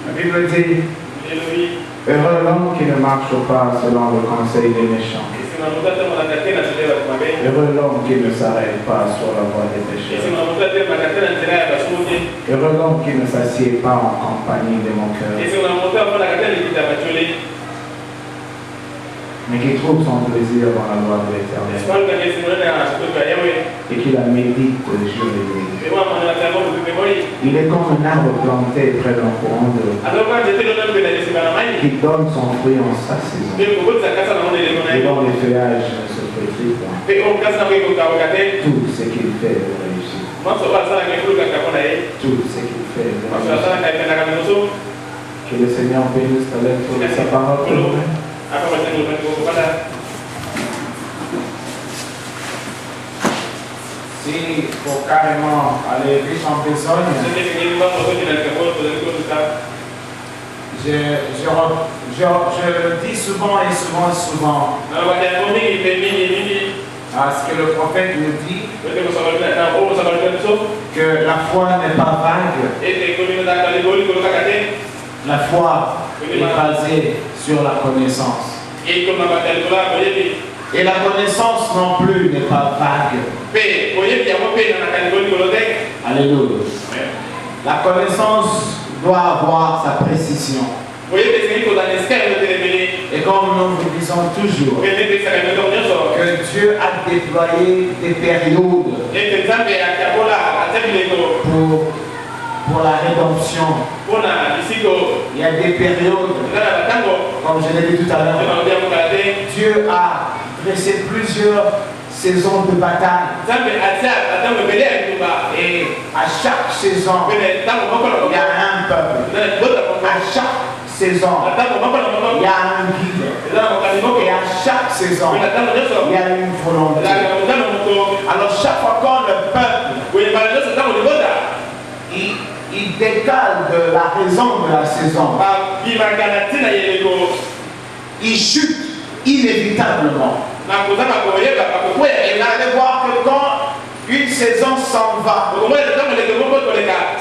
La Bible dit, heureux l'homme qui ne marche pas selon le conseil des méchants. Heureux l'homme qui ne s'arrête pas sur la voie des pécheurs. Heureux l'homme qui ne s'assied pas en compagnie des moqueurs, mais qui trouve son plaisir dans la loi de l'Éternel et qui la médite jour et nuit. Il est comme un arbre planté près d'un courant d'eau qui donne son fruit en sa saison et dont les feuillages ne se flétrissent point. Tout ce qu'il fait réussit. Tout ce qu'il fait réussit. Que le Seigneur bénisse ta lecture de sa parole pour nous. Si pour carrément aller riche en besogne, je le dis souvent et souvent. Ce que le prophète nous dit, que la foi n'est pas vague. La foi est basée sur la connaissance. Et la connaissance non plus n'est pas vague. Alléluia. La connaissance doit avoir sa précision. Et comme nous vous disons toujours, que Dieu a déployé des périodes pour la rédemption. Il y a des périodes, comme je l'ai dit tout à l'heure, Dieu a dressé plusieurs saisons de bataille. Et à chaque saison, il y a un peuple. À chaque saison, il y a un guide. Et à chaque saison, il y a une volonté. Alors chaque fois quand le peuple il décale de la raison de la saison, il chute inévitablement. Et là, allez voir que quand une saison s'en va,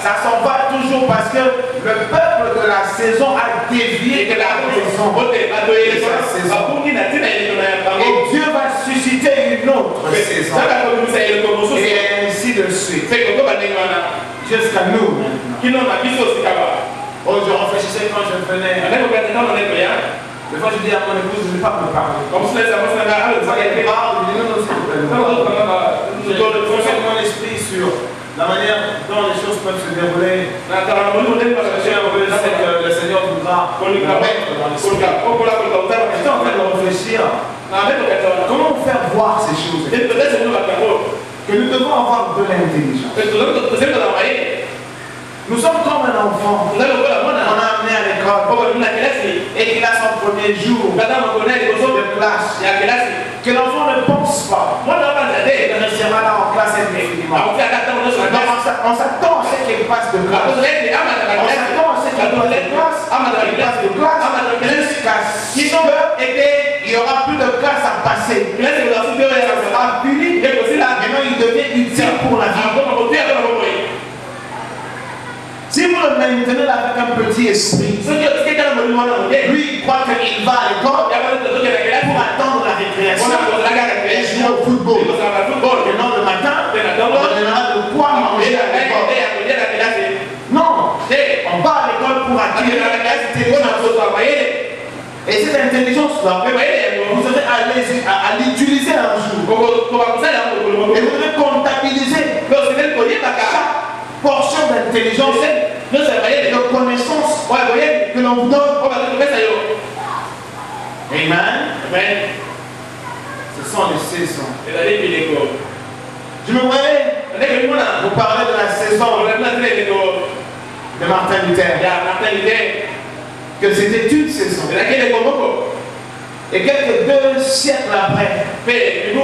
ça s'en va toujours parce que le peuple de la saison a dévié de la raison de sa saison. Et Dieu va susciter une autre saison. Et ainsi de suite. Jusqu'à nous. Oh, je réfléchissais quand je venais. Des fois, je dis à mon épouse, je ne vais pas me parler. Comme ça, elle parle, je dis non, s'il vous plaît. Je concentre mon esprit sur la manière dont les choses peuvent se dérouler. C'est que le Seigneur voudra mettre dans l'esprit. J'étais en train de réfléchir. Comment faire voir ces choses? Que nous devons avoir de l'intelligence. Nous sommes comme un enfant. On a amené à l'école et qu'il a son premier jour de classe. Que l'enfant ne pense pas. Il restera là en classe indéfiniment. On s'attend à ce qu'il passe de classe. On s'attend à ce qu'il passe de classe. Jusqu'à ce qu'il n'y aura plus de classe à passer. Ça sera fini. Maintenant il devient utile pour la vie. Si vous le maintenez avec un petit esprit, lui il croit qu'il va à l'école pour attendre la récréation et jouer au football. Et non, le matin, on donnera de quoi manger à l'école. Non, on va à l'école pour acquérir l'intelligence. Et cette intelligence-là, vous devez à l'utiliser un jour. Et vous devez comptabiliser chaque portion d'intelligence et de connaissance que l'on vous donne. Amen. Ce sont les saisons. Je me voyais vous parler de la saison de Martin Luther. Que c'était une saison. Et quelques 2 siècles après, ils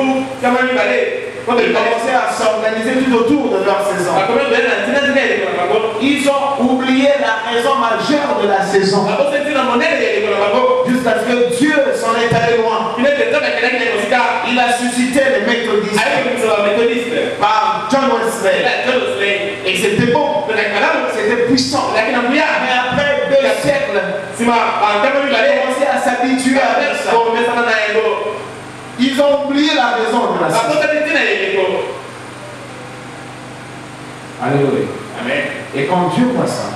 commençaient à s'organiser tout autour de leur saison. Ils ont oublié la raison majeure de la saison. Jusqu'à ce que Dieu s'en est allé loin. Il a suscité les méthodistes par John Wesley. Et c'était bon. C'était puissant. Mais après siècles, ils ont commencé à s'habituer à ça. Ils ont oublié la raison de la saison. Alléluia. Amen. Et quand Dieu voit ça,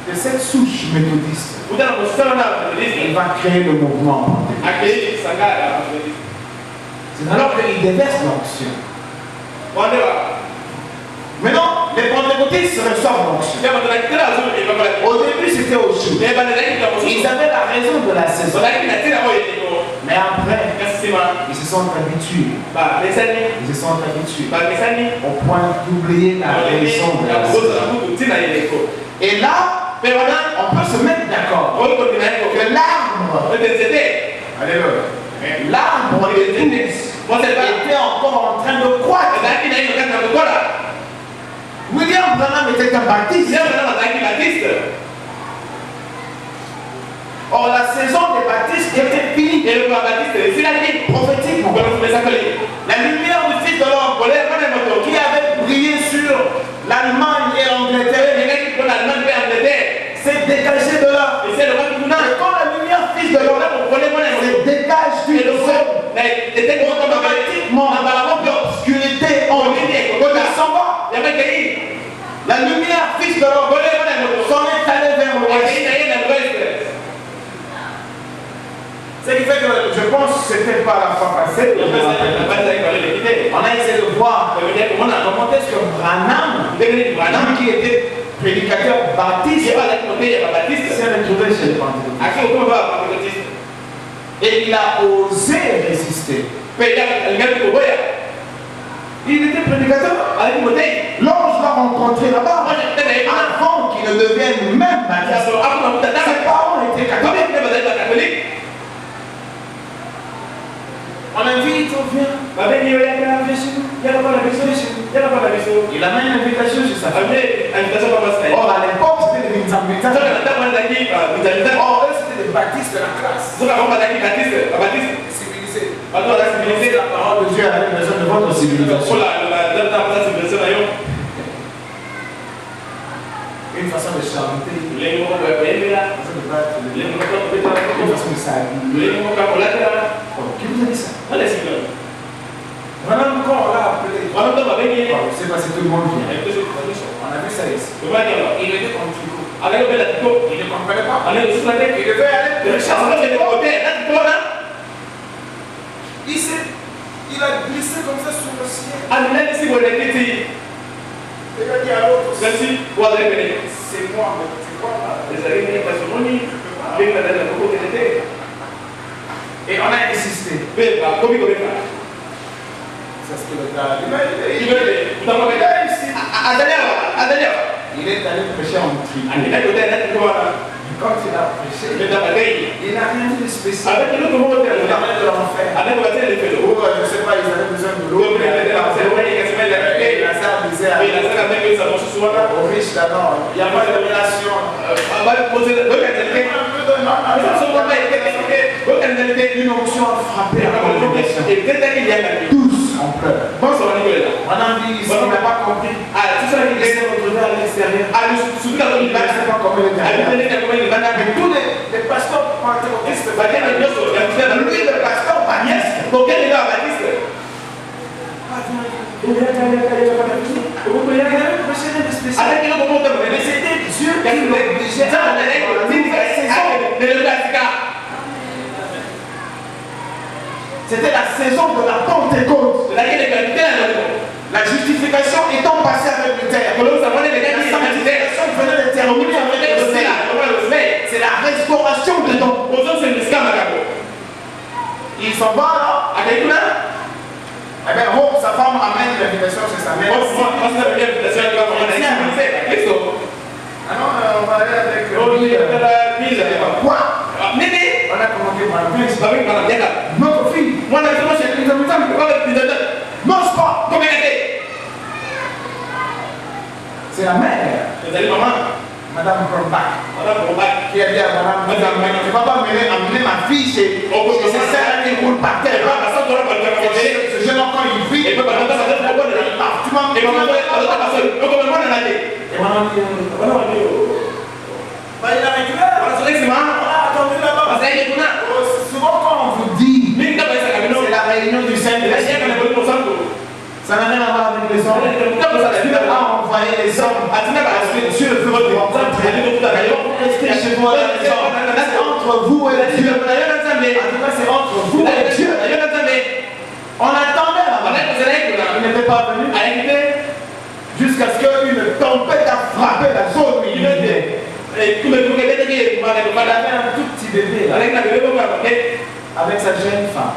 de cette souche méthodiste, il va créer le mouvement. C'est alors qu'il déverse l'onction. Maintenant, les pentecôtistes reçoivent l'onction. Au début, c'était au jour. Ils avaient la raison de la saison. Mais après, ils se sont habitués. Ils se sont habitués au point d'oublier la raison de la saison. Et là, on peut se mettre d'accord que l'arbre, l'arbre était encore en train de croître. William Branham était un baptiste. Or, la saison des baptistes était finie. Prophétiquement. La lumière du Fils de l'homme qui avait brillé sur l'Allemagne et l'Angleterre s'est dégagée de là. Et quand la lumière Fils de l'homme se dégage du sol, automatiquement, l'obscurité en ligne s'en va. La lumière Fils de l'homme s'en est allée vers l'ouest. Ce qui fait que je pense que c'était pas la fois passée. On a essayé de voir comment est-ce que Branham, qui était prédicateur baptiste, s'est retrouvé chez les pentecôtistes. Et il a osé résister. Il était prédicateur. L'ange l'a rencontré là-bas. Avant qu'il ne devienne même baptiste. Ses parents étaient catholiques. On invite, on vient. Il amène une invitation chez sa famille. Or, à l'époque, c'était des invitations. Or, eux, c'était des baptistes de la classe. Civilisés. La parole de Dieu a besoin de votre civilisation. Une façon de charité. Une façon de s'habiller. Qui vous a dit ça? Maintenant, quand on l'a appelé, c'est parce que tout le monde vient. On a vu ça ici. Il était comme Chico. Il ne comprenait pas. Il devait aller il a glissé comme ça sur le ciel. Il a dit à l'autre, c'est moi, c'est quoi là? Et on a insisté. C'est ce que le gars il est allé prêcher en tribu. Quand il a prêché, il n'a rien dit de spécial. Il a parlé de l'enfer. Je ne sais pas, ils avaient besoin de l'eau. Et Lazare disait aux riches d'abord, il n'y a pas de relation. Une onction a frappé la congrégation. Tous en pleurs. Madame dit, il n'a pas compris. Il s'est retrouvé à l'extérieur. Il n'a pas compris l'intérieur. Mais tous les pasteurs pentecôtistes, lui le pasteur baptiste. Mais c'était Dieu qui l'obligeait à aller dans la nouvelle saison. C'était la saison de la Pentecôte. La justification étant passée avec le terre. La sanctification venait de terminer avec le terre. C'est la restauration de dons. Il s'en va là. Eh bien, sa femme amène l'invitation chez sa mère. Ah non, on va aller avec quoi? On a commandé notre fille. Mange pas. C'est la mère. Madame Brombach. Qui a dit à Madame, tu ne vas pas amener ma fille chez ses sœurs qui roulent par terre. Ce jeune homme, quand il vit, il peut pas tu m'as il a récupéré. On a attendu là-bas. Souvent quand on vous dit, c'est la réunion du Saint-Esprit. Ça n'a rien à voir avec les hommes. Dieu a envoyé les hommes parce que Dieu veut vous rencontrer. Restez chez vous à la maison. C'est entre vous et Dieu. En tout cas, c'est entre vous et Dieu. On attendait là-bas. Il n'était pas venu jusqu'à ce qu'une tempête a frappé la zone où il était. Il avait un tout petit bébé là, avec sa jeune femme.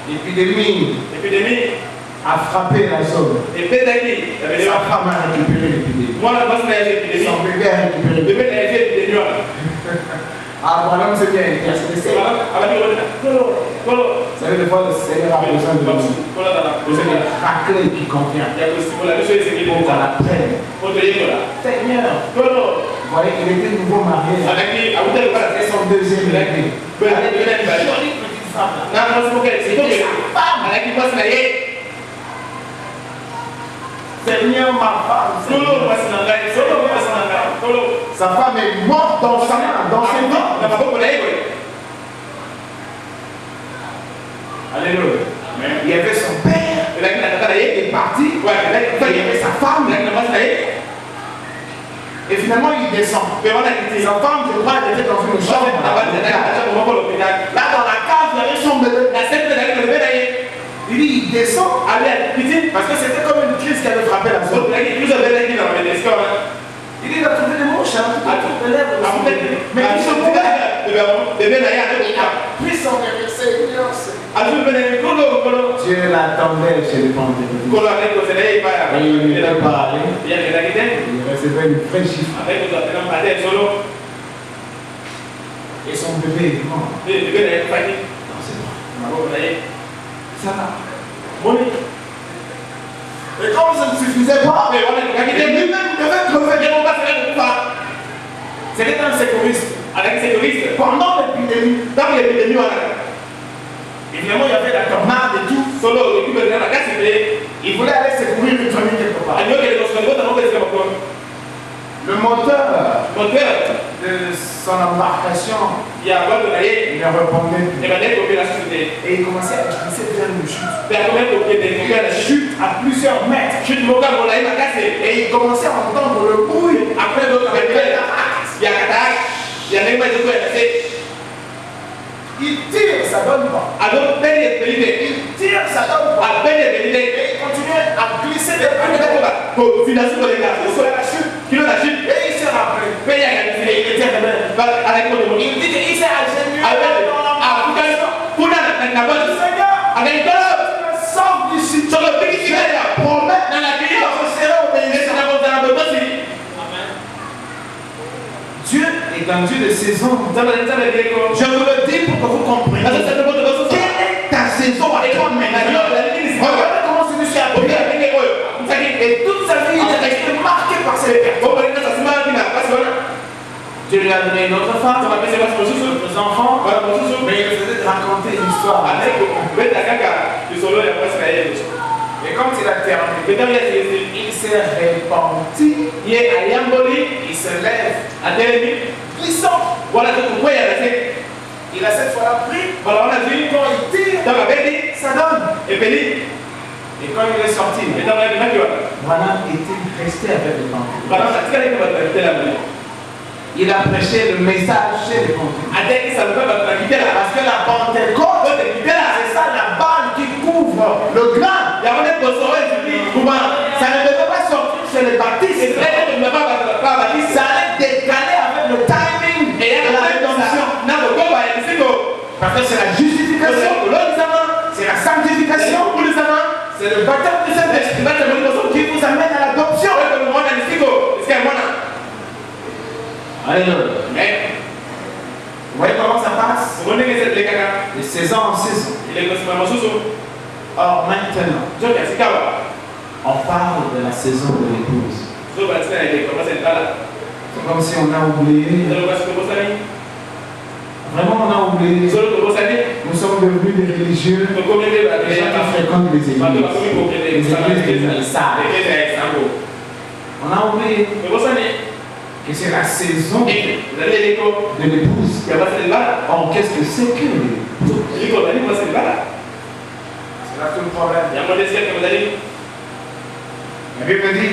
L'épidémie a frappé la zone. Sa femme a récupéré l'épidémie. Son bébé a récupéré l'épidémie. Ah, mon homme, c'est bien. Il a cessé. Vous savez, des fois, le Seigneur a besoin de nous. Vous avez raclé qui convient. Pour qu'on la prenne. Seigneur. Vous voyez, il était nouveau marié. C'est son deuxième bébé. Avec une jolie petite femme. C'était sa femme. Seigneur, ma femme. Sa femme est morte dans sa main, dans ses mains. Alléluia. Il y avait son père. Il est parti. Il y avait sa femme. Et finalement, il descend. Sa femme, je crois, elle était dans une chambre. Là, dans la cave, il y avait son bébé. Il dit, il descend. Parce que c'était comme une crise qui avait frappé la zone. Il dit, il a trouvé des mouches, à toutes les lèvres. Mais il se trouvait. Il a pris son bébé, Seigneur. Dieu l'attendait chez les Pentecôtistes. Il n'était pas allé. Il recevait une vraie chiffre. Et son bébé est mort. Dans ses bras. Ça va. Et comme ça ne suffisait pas, lui-même devait crever. C'était un sécuriste. Pendant l'épidémie. Évidemment, il y avait la tornade et tout. Il voulait aller secourir une famille quelque part. Le moteur de son embarcation ne répondait plus. Et il commençait à glisser vers une chute. La chute à plusieurs mètres. Et il commençait à entendre le bruit. Après d'autres il tire, ça donne pas. Il tire, ça donne pas. Et il continuait à glisser des plus la chute. Et il s'est rappelé. Il était rebelle. Il dit qu'il s'est agenouillé dans la main. Seigneur, sors d'ici. Tu me promets je serai obéissant. Dieu est un Dieu de saison. Je vous le dis pour que vous compreniez. Quelle est ta saison à toi maintenant? Regardez comment celui-ci a prié. Et toute sa vie, il est resté marqué par ses pertes. Dieu lui a donné une autre femme, deux enfants, mais il faisait raconter une histoire. Et quand il a terminé, il s'est repenti, il se lève, glissant. Il a cette fois-là pris, quand il tire, ça donne. Et quand il est sorti, voilà, est-il resté avec le temps. Il a prêché le message chez les Pentecôtistes. Parce que la Pentecôte, c'est ça la balle qui couvre le grain. Ça ne devait pas sortir chez les baptistes. Ça allait décaler avec le timing de la rédemption. Parce que c'est la justification, c'est la sanctification, c'est le baptême du Saint-Esprit qui vous amène à l'adoption. Alléluia. Vous voyez comment ça passe? De saison en saison. Or maintenant, on parle de la saison de l'épouse. C'est comme si on a oublié. Vraiment, on a oublié. Nous sommes devenus des religieux, des gens qui fréquentent les églises. Les églises des salles. On a oublié. que c'est la saison de l'épouse. Or, qu'est-ce que c'est que l'épouse? C'est là tout le problème. La Bible dit,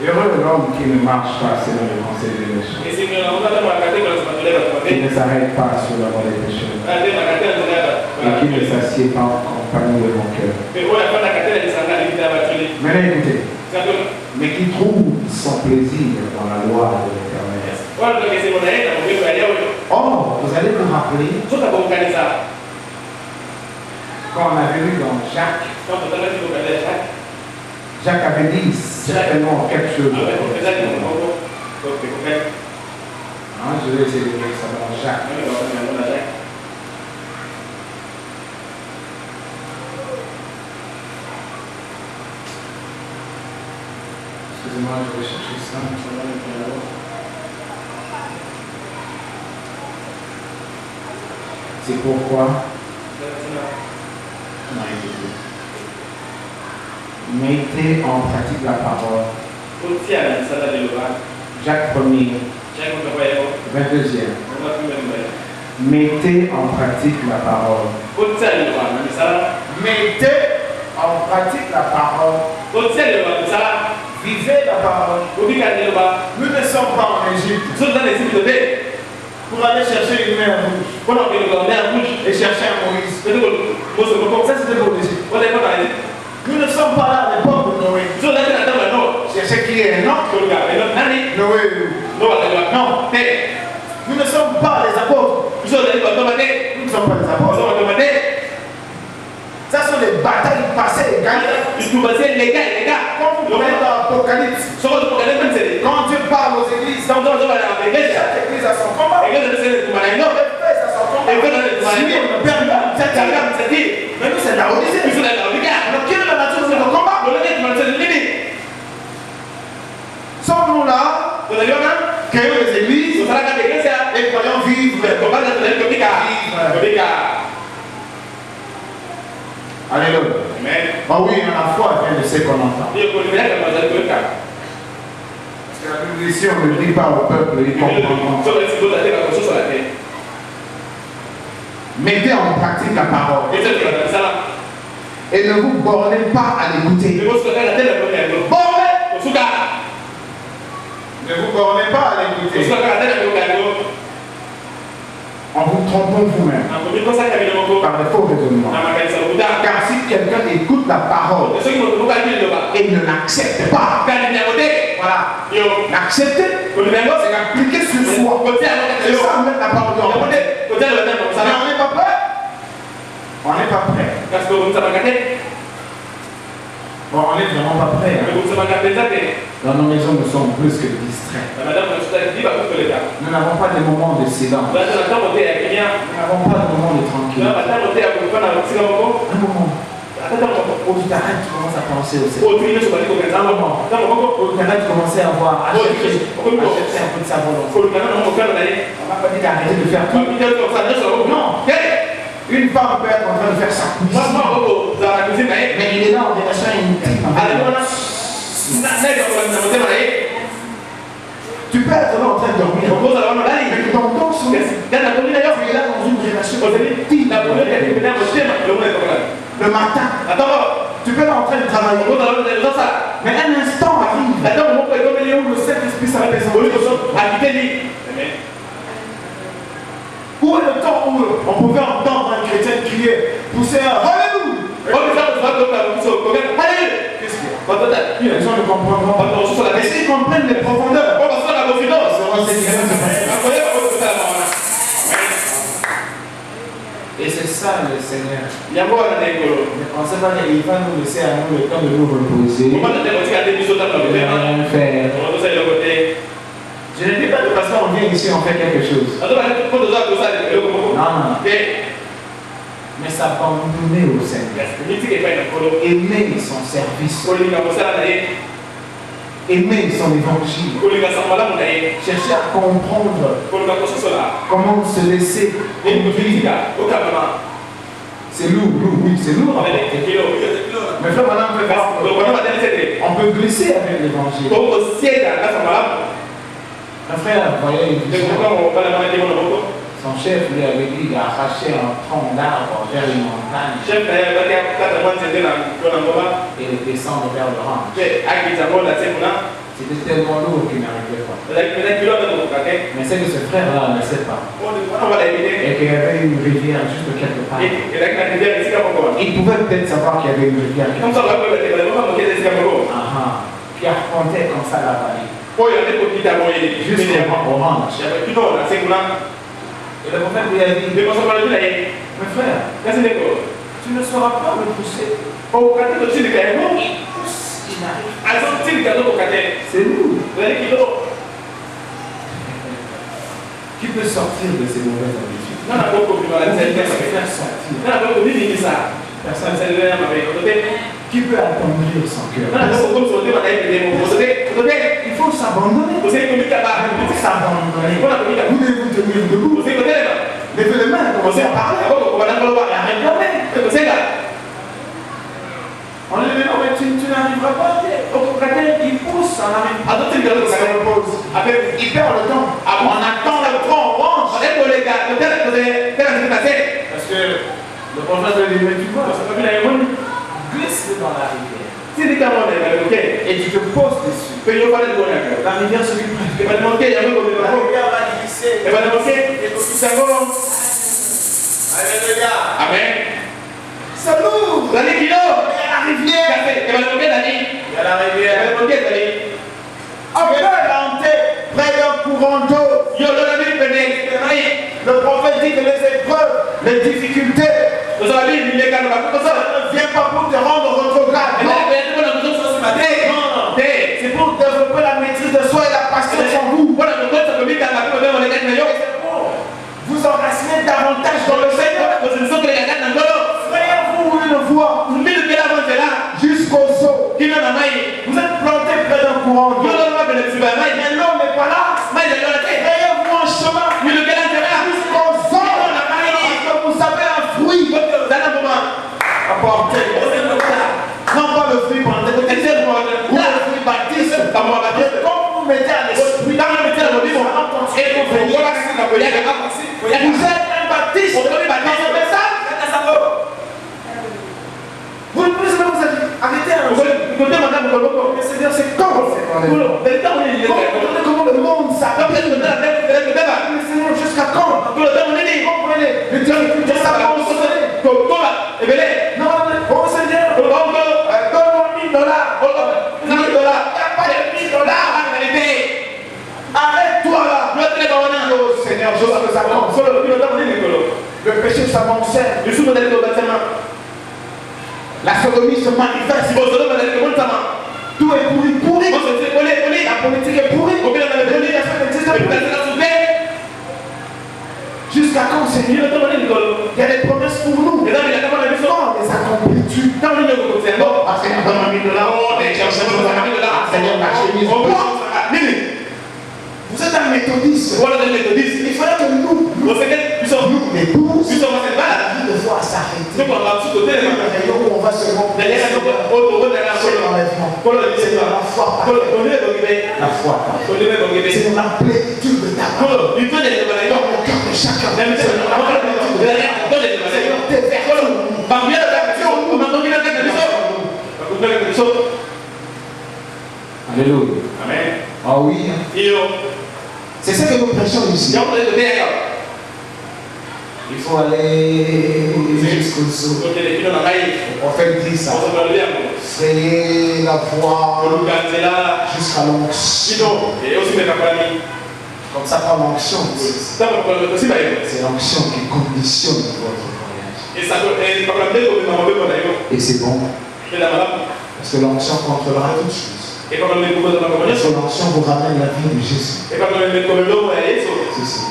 heureux l'homme qui ne marche pas selon le conseil des méchants, qui ne s'arrête pas sur la voie des pécheurs, et qui ne s'assied pas en compagnie de mon cœur. Maintenant écoutez, mais qui trouve son plaisir dans la loi de l'Éternel. Or, vous allez vous rappeler, quand on avait lu dans Jacques, Jacques avait dit certainement quelque chose. Je vais essayer de lire ça dans Jacques. Excusez-moi, je vais chercher ça. C'est pourquoi. Mettez en pratique la parole. Jacques 1er, 22e. Mettez en pratique la parole. Mettez en pratique la parole. Vivez la parole. Nous ne sommes pas en Égypte pour aller chercher une mer rouge et chercher un Moïse. Ça c'était pour l'Égypte. Nous ne sommes pas là à l'époque de Noé. Chercher qui est Noé. Non. Nous ne sommes pas les apôtres. Nous ne sommes pas les apôtres. Ça sont les batailles passées et gagnées. Quand vous prenez dans l'Apocalypse, quand Dieu parle aux églises, chaque église a son combat. Mais nous c'est la Odyssée. Alors quelle est la nature de notre combat? Sommes-nous là, créons des églises et croyons vivre. Alléluia. Bah oui, la foi vient de ce qu'on entend. Parce que la Bible ici, on ne dit pas au peuple, il comprend. Mettez en pratique la parole. Et ne vous bornez pas à l'écouter. Ne vous bornez pas à l'écouter. En vous trompant vous-même par les faux raisonnements. Car si quelqu'un écoute la parole et ne l'accepte pas, voilà, l'accepter, c'est l'appliquer sur soi. C'est ça mettre la parole dans le monde. Mais on n'est pas prêt. On n'est pas prêt. Bon, on n'est vraiment pas prêt. Dans nos maisons, nous sommes plus que distraits. Nous n'avons pas de moments de silence. Nous n'avons pas de moments de tranquillité. Un moment. Où tu t'arrêtes, tu commences à penser au Seigneur. Un moment. Où tu t'arrêtes, tu commences à voir, à chercher un peu de sa volonté. On ne va pas dire d'arrêter de faire tout. Non. Une femme peut être en train de faire sa cuisine, mais il est là en relation intime. Tu peux être là en train de dormir, mais que ton corps soit tu es là dans une relation intime. Le matin, tu peux être en train de travailler, mais un instant arrive où le Saint-Esprit s'arrête. Où est le temps où on pouvait entendre un chrétien crier, pousser un Alléluia? Qu'est-ce qu'il y a? Les gens ne comprennent pas. Mais s'ils comprennent les profondeurs, et c'est ça le Seigneur. Ne pensez pas qu'il va nous laisser à nous le temps de nous reposer. De rien faire. Je ne dis pas que parce qu'on vient ici, on fait quelque chose. Non. Mais s'abandonner au Seigneur. Aimer son service. Aimer son évangile. Chercher à comprendre comment se laisser conduire. C'est lourd, oui, c'est lourd. Mais frère, on peut peut glisser avec l'évangile. Un frère voyait une vision. Son chef lui avait dit d'arracher un tronc d'arbre vers une montagne et de descendre vers le ranch. C'était tellement lourd qu'il n'arrivait pas. Mais c'est que ce frère-là ne sait pas. Et qu'il y avait une rivière juste quelque part. Il pouvait peut-être savoir qu'il y avait une rivière quelque part. Qui arpentait comme ça la vallée. Jusqu'au ranch. Et le prophète lui a dit, mes frères, tu ne sauras pas me pousser. Il n'arrive. C'est nous. Qui peut sortir de ces mauvaises habitudes? Qui peut attendrir son cœur? Il faut s'abandonner. Vous devez vous tenir debout. Levez les mains, commencez à parler. Et à réclamer. On lui dit non, mais tu n'arriveras pas. Il pousse en arrive. Il perd le temps. On attend le temps, on range. Parce que le prophète lui dit, mais tu vois, glisse dans la rivière. Et tu te poses dessus. La rivière se lui prête. La rivière va glisser. Alléluia. Amen. Ça l'ouvre. Il y a la rivière. Il y a la rivière. Après l'entrée, près d'un courant d'eau. Le prophète dit que les épreuves, les difficultés, ne viennent pas pour te rendre retrograde. Non. C'est pour développer la maîtrise de soi et la patience en vous. Vous enraciner davantage dans le Seigneur. Frayez-vous une voie jusqu'au saut. Vous êtes planté près d'un courant d'eau. Mais l'eau n'est pas là. Frayez-vous un chemin jusqu'au saut. Parce que vous avez un fruit apporté. Non pas le fruit planté, ou le fruit baptiste. Quand vous mettez à l'esprit, vous êtes un baptiste. Vous ne pouvez pas vous arrêter un jour. Mais c'est quand comment le monde s'appelle. Jusqu'à quand? Comprenez. Le Dieu ça va vous sonner. Non, oh Seigneur, donne-moi $1000. $1000. Il n'y a pas de $1000. Arrête-toi là. Oh Seigneur, je sais que ça commence. Le péché s'avancelle. La sodomie se manifeste. Tout est pourri. La politique est pourrie. Jusqu'à quand, Seigneur? Il y a des promesses pour nous. Les accomplis-tu? Seigneur, donne-moi $1000. Seigneur, ma chemise. Vous êtes un méthodiste. Il fallait que nous l'épouse, la vie devoir s'arrêter. On va se rendre. C'est l'enlèvement. C'est la foi. La foi. C'est la plénitude de ta parole. Dans le cœur de chacun. C'est tes vertus. Alléluia. Amen. Ah oui. C'est ce que nous prêchons ici. Il faut aller jusqu'au saut. Le prophète dit ça. Frayez la voie jusqu'à l'onction. Comme ça, pas l'onction. C'est l'onction qui conditionne votre voyage. Et c'est bon. Parce que l'onction contrôlera toutes choses. Parce que l'onction vous ramène la vie de Jésus. C'est ça.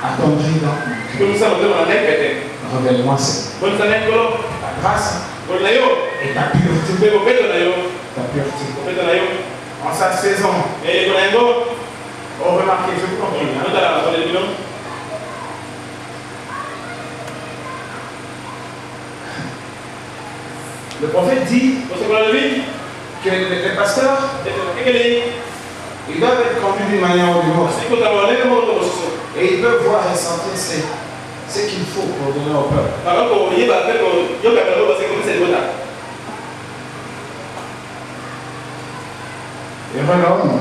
Attendez dans mon cœur. Révèle-moi ça. La grâce et ta pureté. Ta pureté. En sa saison. Oh, remarquez, je vous comprends. Le prophète dit que les pasteurs, ils doivent être conduits d'une manière ou d'une autre. Et ils peuvent voir et sentir ce qu'il faut pour donner au peuple. Et l'homme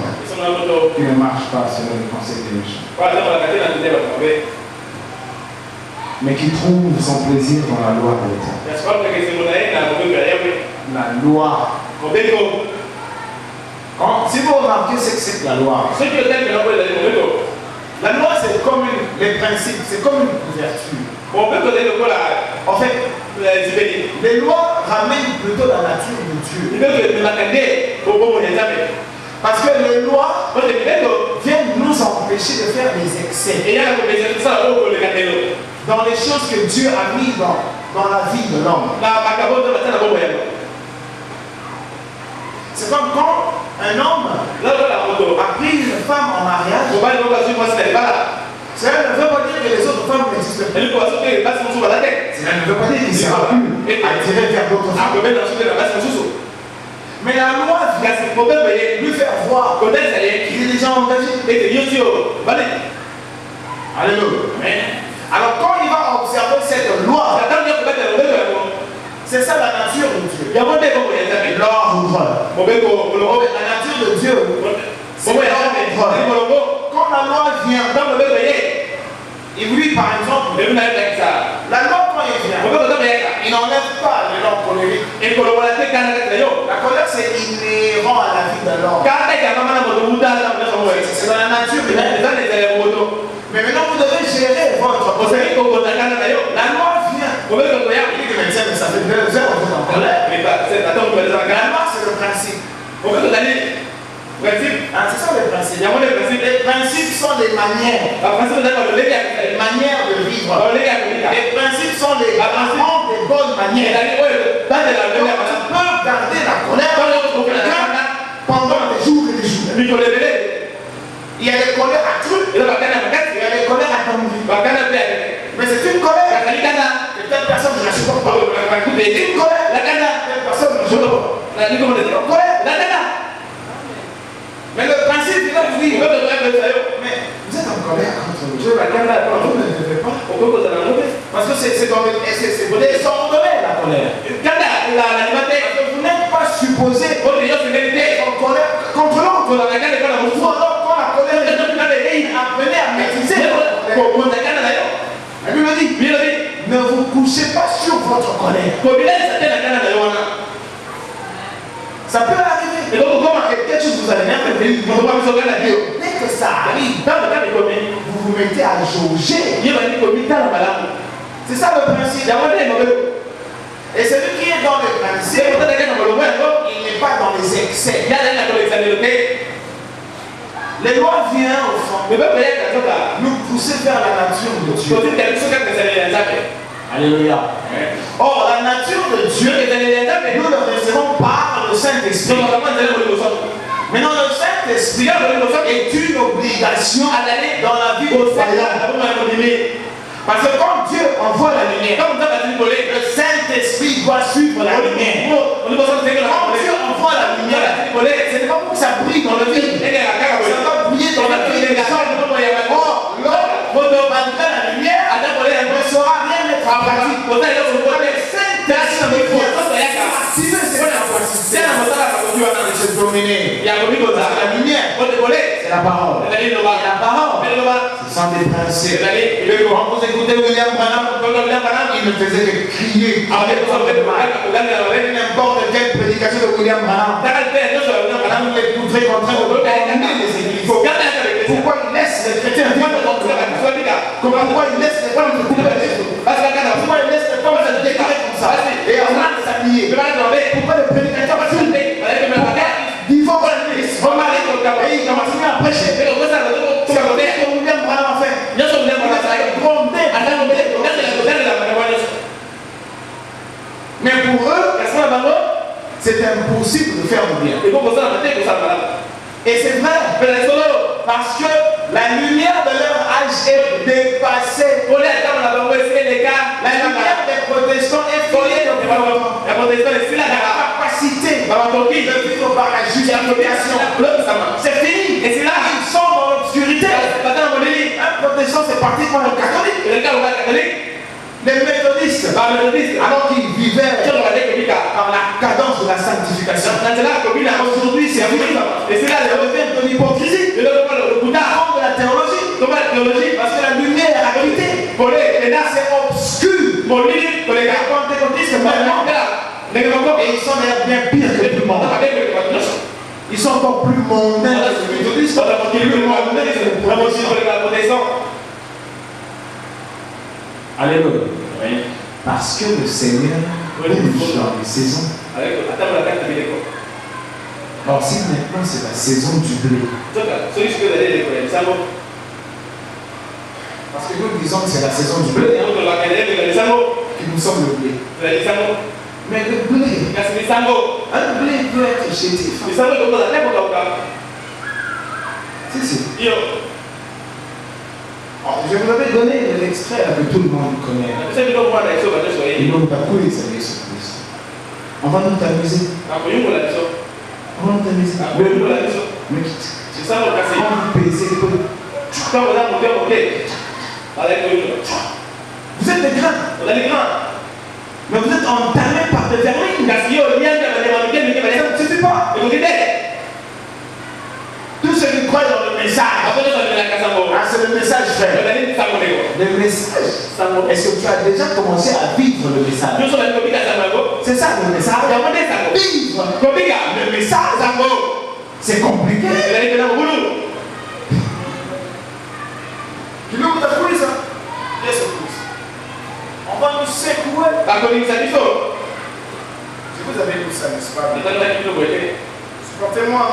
qui ne marche pas selon le conseil des méchants, mais qui trouve son plaisir dans la loi de l'Éternel. La loi. Si vous remarquez ce que c'est que la loi, la loi c'est comme les principes, c'est comme une couverture. En fait, les lois ramènent plutôt la nature de Dieu. Parce que les lois viennent nous empêcher de faire des excès dans les choses que Dieu a mis dans la vie de l'homme. C'est comme quand un homme a pris une femme en mariage. Cela ne veut pas dire que les autres femmes n'existent pas. Cela ne veut pas dire qu'il ne sera plus attiré vers d'autres femmes. Mais la loi vient lui faire voir qu'il est déjà engagé. Alléluia. Alors quand il va observer cette loi, c'est ça la nature de Dieu. L'ordre. La nature de Dieu, c'est l'ordre. Quand la loi vient, il lui, par exemple, la loi quand il vient, il n'enlève pas les normes colériques. La colère c'est inhérent à la vie de l'homme. C'est dans la nature de l'homme. Mais maintenant vous devez gérer votre colère. La loi vient. Il dit que mais ça fait 2 heures que vous êtes en colère. La loi c'est le principe. C'est ça les principes. Les principes sont les manières. Les manières de vivre. Les principes sont les bonnes manières. Tu peux garder la colère pendant des jours et des jours. Il y a des colères accrues. Il y a des colères attendues. Mais c'est une colère. Telle personne ne la supporte pas. C'est une colère. Telle personne ne la supporte pas. C'est une colère. Mais le principe, il va vous dire, mais vous êtes en colère contre Dieu, vous ne devez pas. Parce que c'est désordonné la colère. Vous n'êtes pas supposé être en colère contre l'autre. Ou alors quand la colère est appelée à maîtriser la colère. La Bible dit, ne vous couchez pas sur votre colère. Ça peut arriver. Et donc, comment quelque chose vous allez mettre, dès que ça arrive, vous vous mettez à jauger. C'est ça le principe. Et celui qui est dans le principe, il n'est pas dans les excès. Les lois viennent au fond nous pousser vers la nature de Dieu. Alléluia. Or, la nature de Dieu, nous le recevons par le Saint-Esprit. Maintenant, le Saint-Esprit est une obligation dans la vie du croyant. Parce que quand Dieu envoie la lumière, le Saint-Esprit doit suivre la lumière. Quand Dieu envoie la lumière, ce n'est pas pour que ça brille dans le vide. Ça va briller dans la vie. Or, l'homme, malgré la lumière, ne saura rien mettre en pratique. Le Saint-Esprit activer ses capacités de se dominer. La lumière, c'est la parole. Et la parole, ce sont des principes. Quand vous écoutez William Branham, il ne faisait que crier. N'importe quelle prédication de William Branham, vous l'écouterez en train de dominer les églises. Pourquoi il laisse les chrétiens vivre dans pourquoi il laisse les femmes se couper les cheveux? Pourquoi il laisse les femmes se déclarer comme ça? Et en train de s'habiller. Pourquoi les prédicateurs divorcent et ils continuent à prêcher? C'est ce que William Branham a fait. Il a grondé. Mais pour eux, c'est impossible de faire du bien. Et c'est vrai, parce que la lumière de leur âge est dépassée. La lumière des protestant est fondé de la capacité de vivre par la justification. C'est fini. Et c'est là qu'ils sont dans l'obscurité. Un protestant, c'est pratiquement un catholique. Les méthodistes, alors qu'ils vivaient par la cadence de la sanctification. Aujourd'hui, c'est fini. Et c'est là le revers de l'hypocrisie. Le fond de la théologie. Parce que la lumière a quitté. Et là, c'est obscur. Les pentecôtistes, maintenant. Et ils sont d'ailleurs bien pires que tout le monde. Ils sont encore plus mondains que les méthodistes. Plus mondains que les protestants. Alléluia. Oui. Parce que le Seigneur bouge dans les saisons. Alors si maintenant c'est la saison du blé. Parce que nous disons que c'est la saison du blé. Que nous sommes le blé. Mais le blé, un blé peut être chétif. Si. Je vous avais donné l'extrait que tout le monde connaît. On va nous t'amuser. On va nous t'amuser. Mais quitte. On va peser. Vous êtes des grains. Mais vous êtes entamés par des vermines. Ça ne suffit pas. Tous ceux qui croient dans le message, c'est le message frère. Le message. Est-ce que tu as déjà commencé à vivre le message? C'est ça le message. Vivre le message, c'est compliqué. Tu l'ouvres ta police, on va nous secouer. Si vous avez tout ça, n'est-ce pas? Supportez-moi.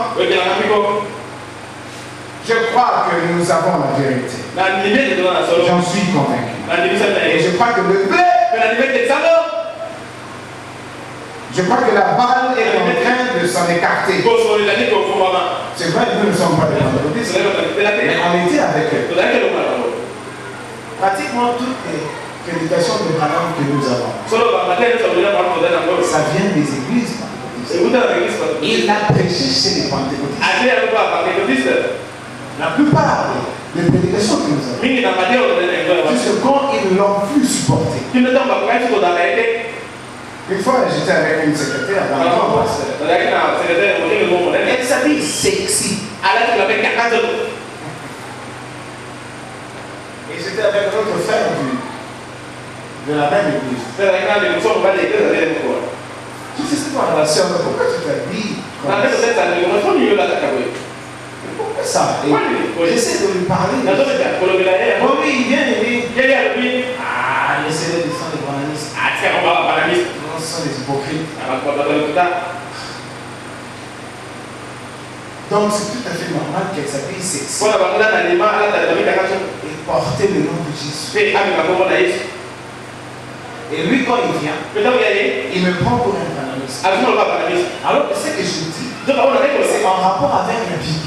Je crois que nous avons la vérité. J'en suis convaincu. Et je crois que le blé, je crois que la balle est en train de s'en écarter. C'est vrai que nous ne sommes pas des pentecôtistes, mais on était avec eux. Pratiquement toutes les prédications de Branham que nous avons, ça vient des églises pentecôtistes. Il a prêché chez les pentecôtistes. La plupart des prédications que nous avons, jusque quand ils l'ont plus supporté. Une fois, j'étais avec une secrétaire dans le elle s'habille sexy. Et j'étais avec notre frère de la même église. Je sais pas, la sœur, pourquoi tu t'habilles pourquoi ça? J'essaie de lui parler. Oh oui, il vient, il dit. Ah, laissez-les, ils sont des bananistes. Non, ce sont des hypocrites. Donc c'est tout à fait normal qu'elle s'habille sexy. Et porter le nom de Jésus. Et lui, quand il vient, il me prend pour un bananiste. Alors, ce que je dis, c'est en rapport avec la Bible.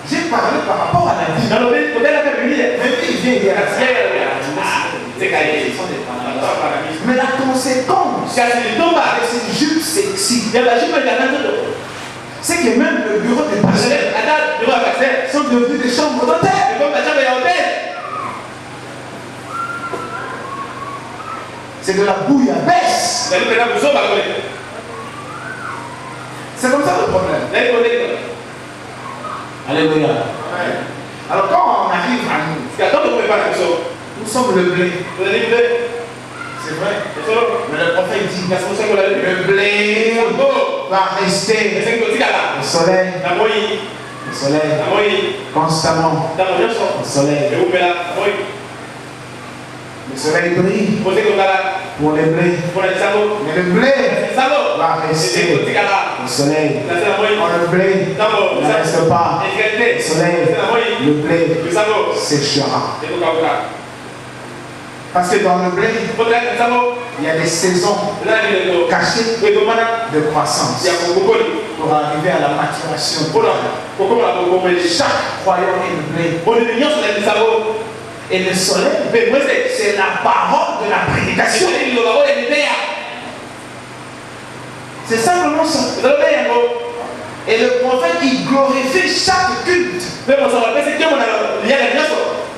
J'ai parlé par rapport à la Bible. Mais lui, il vient dire mais la conséquence, c'est une jupe sexy. C'est que même le bureau des pasteurs sont devenus des chambres d'hôtel. C'est de la bouillabaisse. C'est comme ça le problème. Alléluia. Alors quand on arrive à nous sommes le blé. C'est vrai. Mais le prophète dit le blé va rester au soleil. Le soleil. Constamment. Au soleil. Le soleil brille pour les blés. Mais le blé va rester au soleil. Quand le blé ne reste pas au soleil, le blé séchera. Parce que dans le blé, il y a des saisons cachées de croissance pour arriver à la maturation. Chaque croyant est le blé. Et le soleil, c'est la parole de la prédication. C'est simplement ça. Et le prophète, il glorifie chaque culte.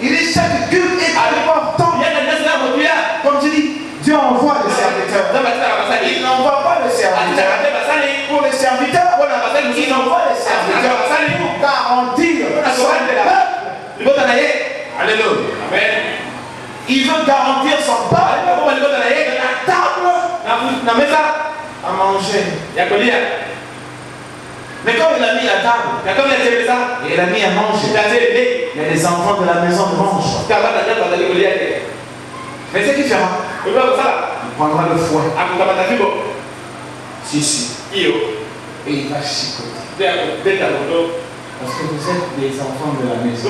Il dit chaque culte est important. Comme tu dis, Dieu envoie le serviteur. Il n'envoie pas le serviteur pour les serviteurs. Il envoie les serviteurs pour garantir son peuple. Alléluia. Il veut garantir son peuple de la table à manger. Mais quand il a mis la table, il a mis à manger. Il y a les enfants de la maison de mangent. Mais c'est différent. Il prendra le fouet. Si. Et il va chicoter. Parce que vous êtes des enfants de la maison.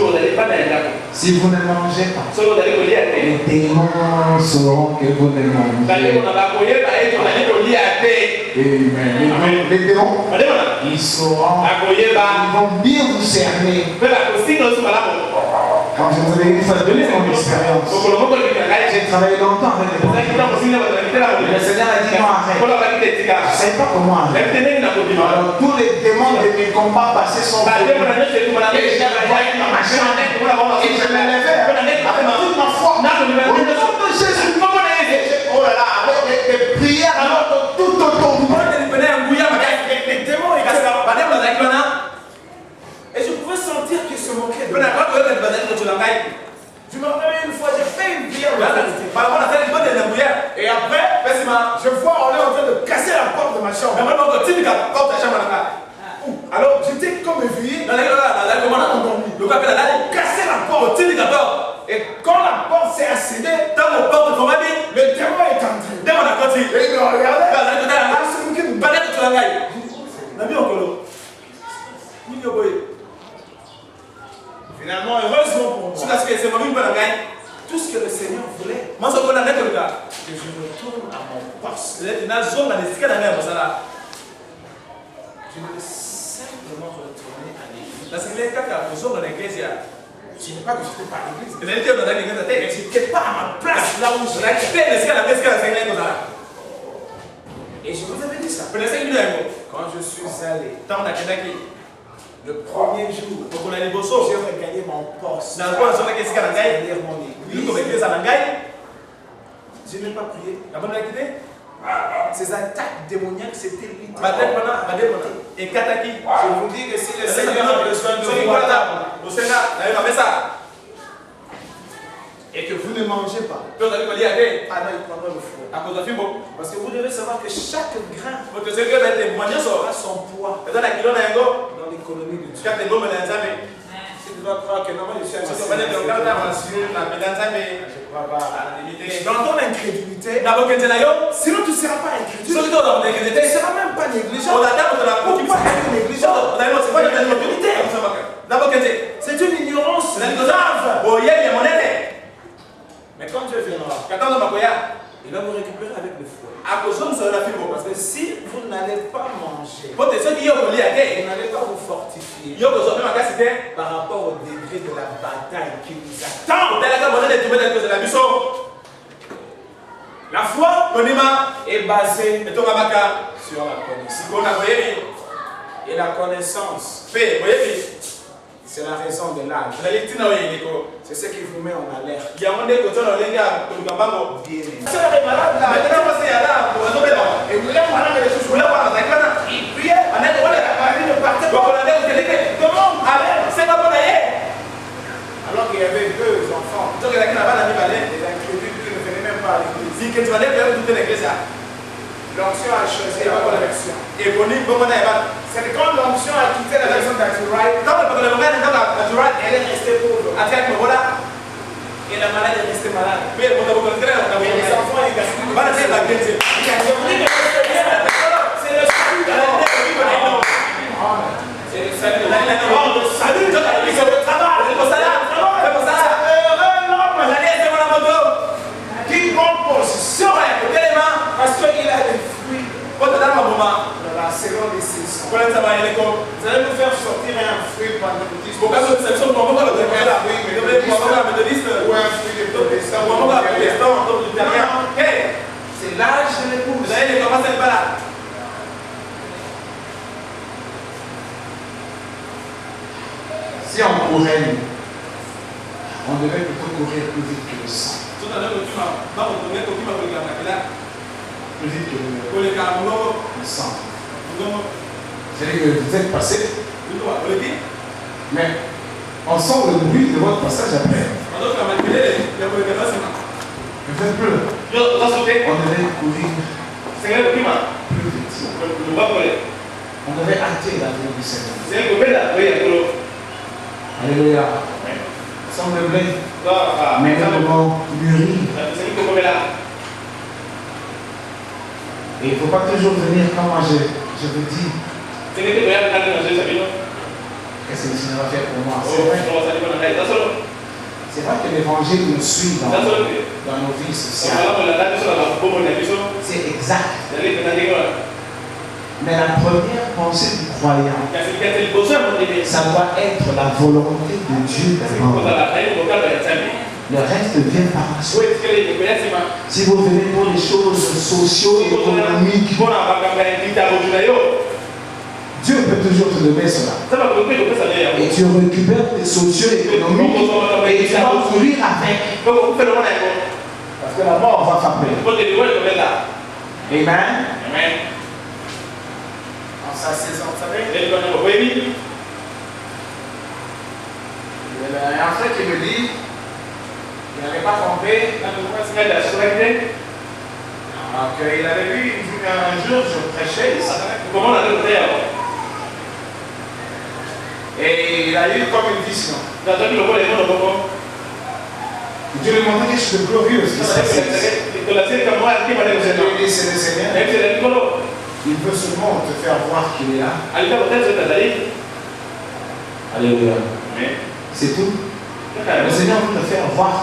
Si vous ne mangez pas, les démons sauront que vous ne mangez pas. Amen. Les démons, ils sauront, ils vont bien vous cerner. Quand je vous ai dit, ça donne mon expérience. J'ai travaillé longtemps avec les démons. Le Seigneur a dit non, arrête. Je ne savais pas comment arrêter. Alors tous les démons de mes combats passés sont venus. Et j'ai envoyé ma machine. Et je me levais avec toute ma foi. Au nom de Jésus. Oh là là, avec des prières alors tout autour de moi. Et je pouvais sentir qu'il se moquait de moi. Je me rappelle une fois, j'ai fait une prière. Et après, je vois on est en train de casser la porte de ma chambre. Alors j'étais comme éveillé. On cassait la porte. Et quand la porte s'est accédée, le démon est entré. Et il me regardait. Finalement, heureusement pour moi, tout ce que le Seigneur voulait, que je retourne à mon poste. Je voulais simplement retourner à l'église. Ce n'est pas que je n'étais pas à l'église, mais je n'étais pas à ma place là où je l'ai. Et je vous avais dit ça. Quand je suis allé, le premier jour, j'ai regagné mon poste. Derrière mon église. Je n'ai pas prié. Ces attaques démoniaques, c'était littéralement. Je vous dis que si le Seigneur a besoin de vous et que vous ne mangez pas, alors il prendra le fouet. Parce que vous devez savoir que chaque grain aura son poids dans l'économie de Dieu. Si tu dois croire que normalement je suis je crois pas. Dans ton incrédulité, sinon tu ne seras pas incrédule. Tu ne seras même pas négligent. Pourquoi être négligent? C'est une ignorance grave. Mais quand Dieu viendra, il va vous récupérer avec le fouet. Parce que si vous n'allez pas manger, vous n'allez pas vous fortifier par rapport au degré de la bataille qui nous attend. La foi est basée sur la connaissance. Et la connaissance, c'est la raison de l'âge. C'est ce qui vous met en alerte. Bien aimé. Sœur est malade là. Et vous êtes malade de tous. Il priait. Il partait. Demande. Alors qu'il y avait deux enfants. Des incrédules qui ne venaient même pas à l'église. L'onction a choisi la bonne version. C'est quand l'onction a quitté la version d'Aturai, elle est restée pauvre. Et la malade est restée malade. Et les enfants et les garçons. C'est le salut. C'est le salut. C'est le travail. Qui prend position parce qu'il a des fruits selon les saisons. Vous allez nous faire sortir un fruit pentecôtiste ou un C'est l'âge de l'épouse. Si on courait, on devait plutôt courir plus vite que le sang. Plus vite que le sang. C'est-à-dire que vous êtes passé, mais on sent le bruit de votre passage après. Vous êtes bleu. On devait courir plus vite. On devait hâter la vie du Seigneur. Alléluia. Semble blé. Mais nous devons mûrir. Et il ne faut pas toujours venir comme moi je vous dis. Qu'est-ce que le Seigneur va faire pour moi? C'est vrai que l'évangile nous suit dans nos vies sociales. C'est exact. Mais la première pensée du croyant, ça doit être la volonté de Dieu d'abord. Le reste vient par la suite. Si vous venez pour les choses socio-économiques, Dieu peut toujours te donner cela. Et tu récupères tes socio-économiques et tu vas courir avec. Parce que la mort va frapper. Amen. En sa saison, vous savez. Il y a un frère qui me dit qu'il n'avait pas compris. Il avait vu un jour, je prêchais ici. Et il a eu comme une vision. Dieu lui montrait quelque chose de glorieux. Ce qui s'est passé. C'est le Seigneur. Il veut seulement te faire voir qu'il est là. Alléluia. C'est tout. Le Seigneur veut te faire voir.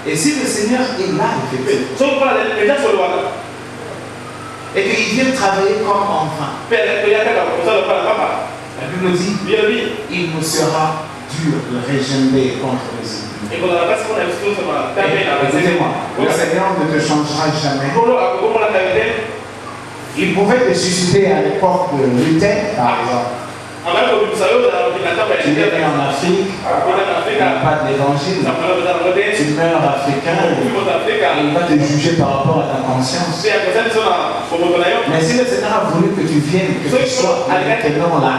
Et si le Seigneur est là, effectivement, et qu'il vient travailler comme enfant, la Bible dit, il nous sera dur de régénérer contre les ennemis. Écoutez-moi, le Seigneur ne te changera jamais. Il pouvait te susciter à l'époque de Luther, par exemple. Tu es né en Afrique, il n'y a pas d'évangile, tu meurs africain, il va te juger par rapport à ta conscience. Mais si le Seigneur a voulu que tu viennes, que tu sois maintenant là,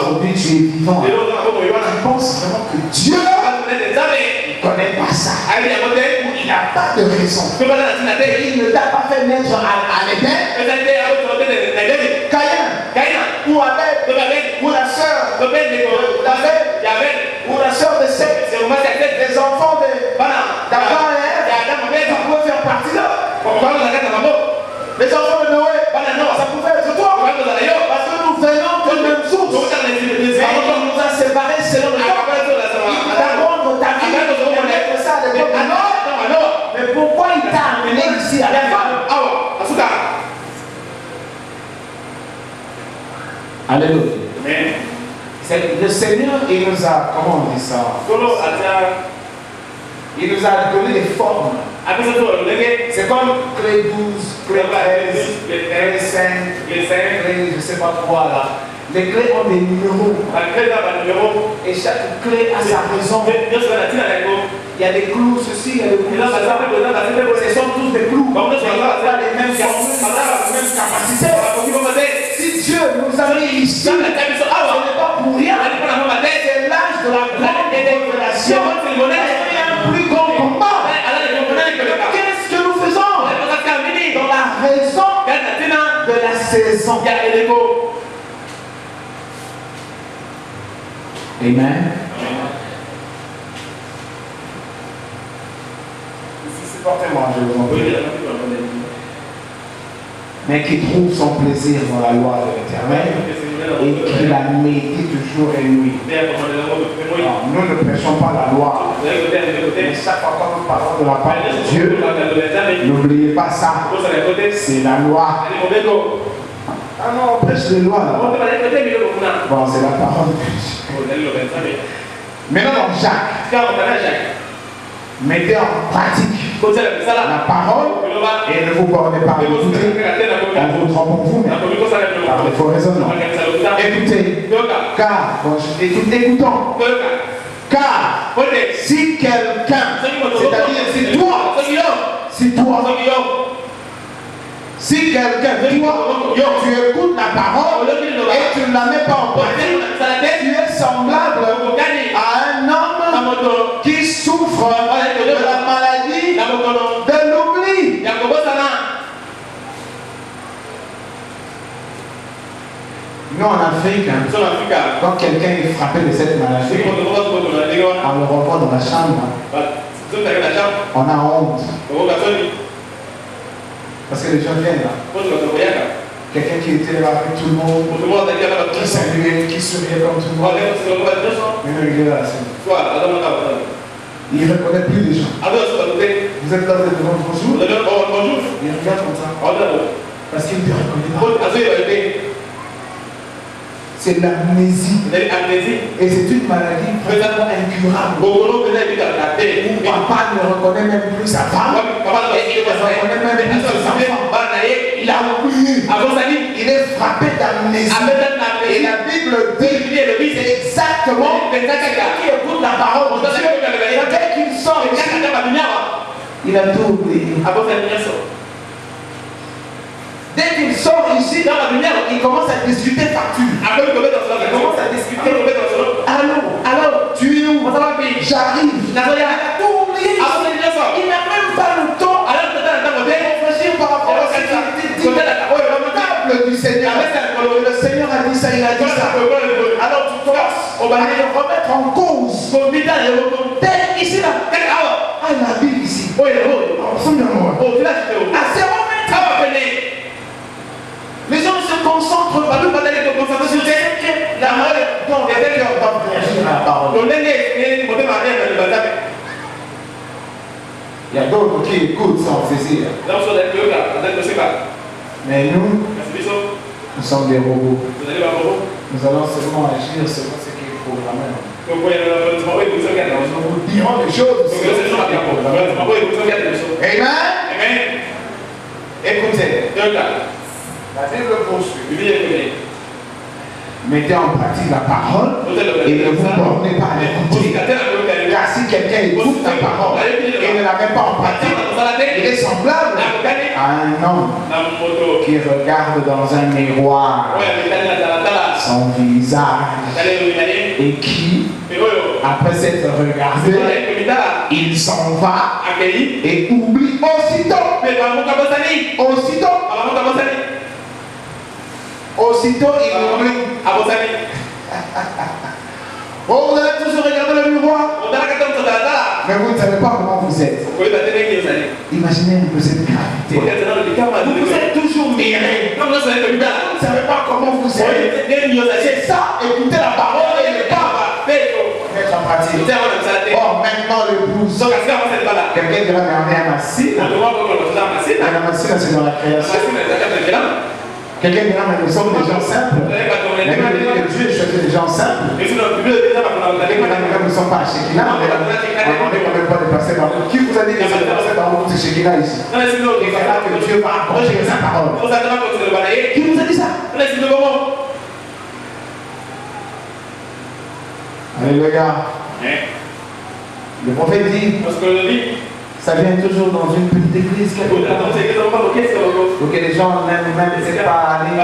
aujourd'hui tu es vivant, tu penses vraiment que Dieu ne connaît pas ça. Il n'a pas de raison. Il ne t'a pas fait naître à l'Éden. Caïn, ou Abel, ou la sœur d'Abel, ou la sœur de Seth, les enfants d'Abraham et Ève, ça pouvait faire partie d'eux. Les enfants de Noé, ça pouvait être toi. Parce que nous venons de même source. Il nous a séparés selon le temps. Il t'a rendre ta vie. Ça à l'époque. Mais pourquoi il t'a amené ici à la fin? Alléluia. Le Seigneur, il nous a, comment on dit ça? Il nous a donné des formes. C'est comme clé 12, clé 13, clé 5, clé je ne sais pas quoi là. Les clés ont des numéros. Et chaque clé a sa raison. Il y a des clous, ceci, il y a des clous. Ce sont tous des clous. Ils n'ont pas les mêmes formules, pas les mêmes capacités. Si Dieu nous a mis ici, ce n'est pas pour rien. C'est l'âge de la grande révélation. Il y a un plus grand combat. Qu'est-ce que nous faisons? Dans la raison de la saison. Amen. Supportez-moi, je vous en prie. Mais qui trouve son plaisir dans la loi de l'Éternel et qui la médite jour et nuit. Non, nous ne prêchons pas la loi. Mais chaque fois que nous parlons de la parole de Dieu, n'oubliez pas ça. C'est la loi. Ah non, on prêche les lois là. Bon, c'est la parole de Dieu. Maintenant, dans Jacques, mettez en pratique la parole et ne vous bornez pas à écouter en vous trompant vous-même par les faux raisonnements. Écoutez, car, écoutons, car si quelqu'un, c'est-à-dire si quelqu'un, toi, tu écoutes la parole et tu ne la mets pas en pratique, tu es semblable à un homme qui souffre de la maladie de l'oubli. Nous en Afrique, quand quelqu'un est frappé de cette maladie, on le renvoie dans la chambre, on a honte. Parce que les gens viennent là. Quelqu'un qui était là avec tout le monde, qui saluait, qui souriait comme tout le monde. Mais il est là, il ne reconnaît plus les gens. Vous êtes là, vous êtes devant bonjour. Il regarde comme ça. Parce qu'il ne te reconnaît pas. C'est l'amnésie. Et c'est une maladie vraiment incurable. Où papa ne reconnaît même plus sa femme. Et il ne reconnaît même plus ses enfants. Il a oublié. Il est frappé d'amnésie. Et la Bible dit c'est exactement quelqu'un qui écoute la parole de Dieu. Et dès qu'il sort ici, il a tout oublié. Dès qu'il sort ici dans la lumière, il commence à discuter facture. Il commence à discuter. Alors, tu es où? J'arrive. Il a tout oublié. Il n'a même pas le temps de réfléchir par rapport à ce qui a été dit. Le table du Seigneur. Le Seigneur a dit ça, il a dit ça. Alors tu forces à le remettre en cause. Ici là. Ah, la Bible ici. Assez remettre. Les gens se concentrent sur la parole. Il y a d'autres qui écoutent sans saisir. Mais nous sommes des robots. Nous allons seulement agir selon ce qui est programmé. Nous dirons des choses. Amen. Écoutez. La Bible poursuit. Mettez en pratique la parole et ne vous bornez pas à l'écouter. Car si quelqu'un écoute la parole et ne la met pas en pratique, il est semblable à un homme qui regarde dans un miroir son visage et qui, après s'être regardé, il s'en va et oublie aussitôt. Aussitôt, il oublie. Oh, vous allez toujours regarder le miroir. Mais vous ne savez pas comment vous êtes. Imaginez un peu cette gravité. Vous êtes toujours miré. Vous ne savez pas comment vous êtes. C'est ça, écoutez la parole et ne pas mettre en pratique. Oh, maintenant l'épouse. Quelqu'un de la garder à Massine. La Massine, c'est dans la création. Quelqu'un dira, mais nous sommes des gens simples. Mais Dieu choisit des gens simples. Quelqu'un dira, nous ne sommes pas à Shekinah. On n'est quand même pas dépassé dans le. Qui vous a dit que c'est dépassé dans le monde de Shekinah ici? Et c'est là que Dieu va approcher sa parole. Qui vous a dit ça? Alléluia. Le prophète dit. Ça vient toujours dans une petite église quelque part. Donc les gens même pas aller.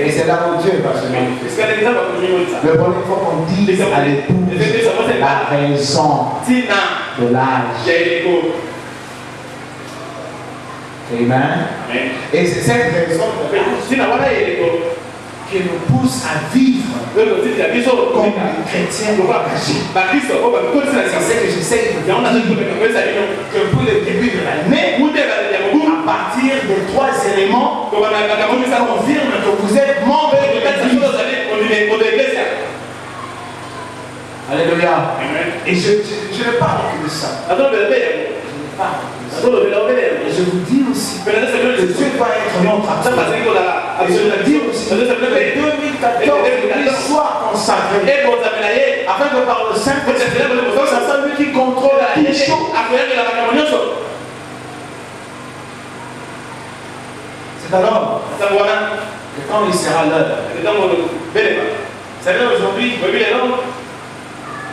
Et c'est là où Dieu va se manifester. Le problème, il faut qu'on dise à l'épouse la raison de l'âge. Amen. Et c'est cette raison de l'âge qui nous pousse à vivre comme des chrétiens engagés. C'est ce que j'essaie de dire que pour le début de l'année, à partir des 3 éléments qui confirment que vous êtes membre de l'Église. Alléluia. Et je ne parle que de ça. Et je vous dis aussi que Dieu va être notre acteur. Et je le dis aussi, 2014, l'Église soit consacrée. Afin que par le Saint-Esprit, ça soit lui qui contrôle la chose. C'est alors que quand il sera l'heure, c'est-à-dire aujourd'hui,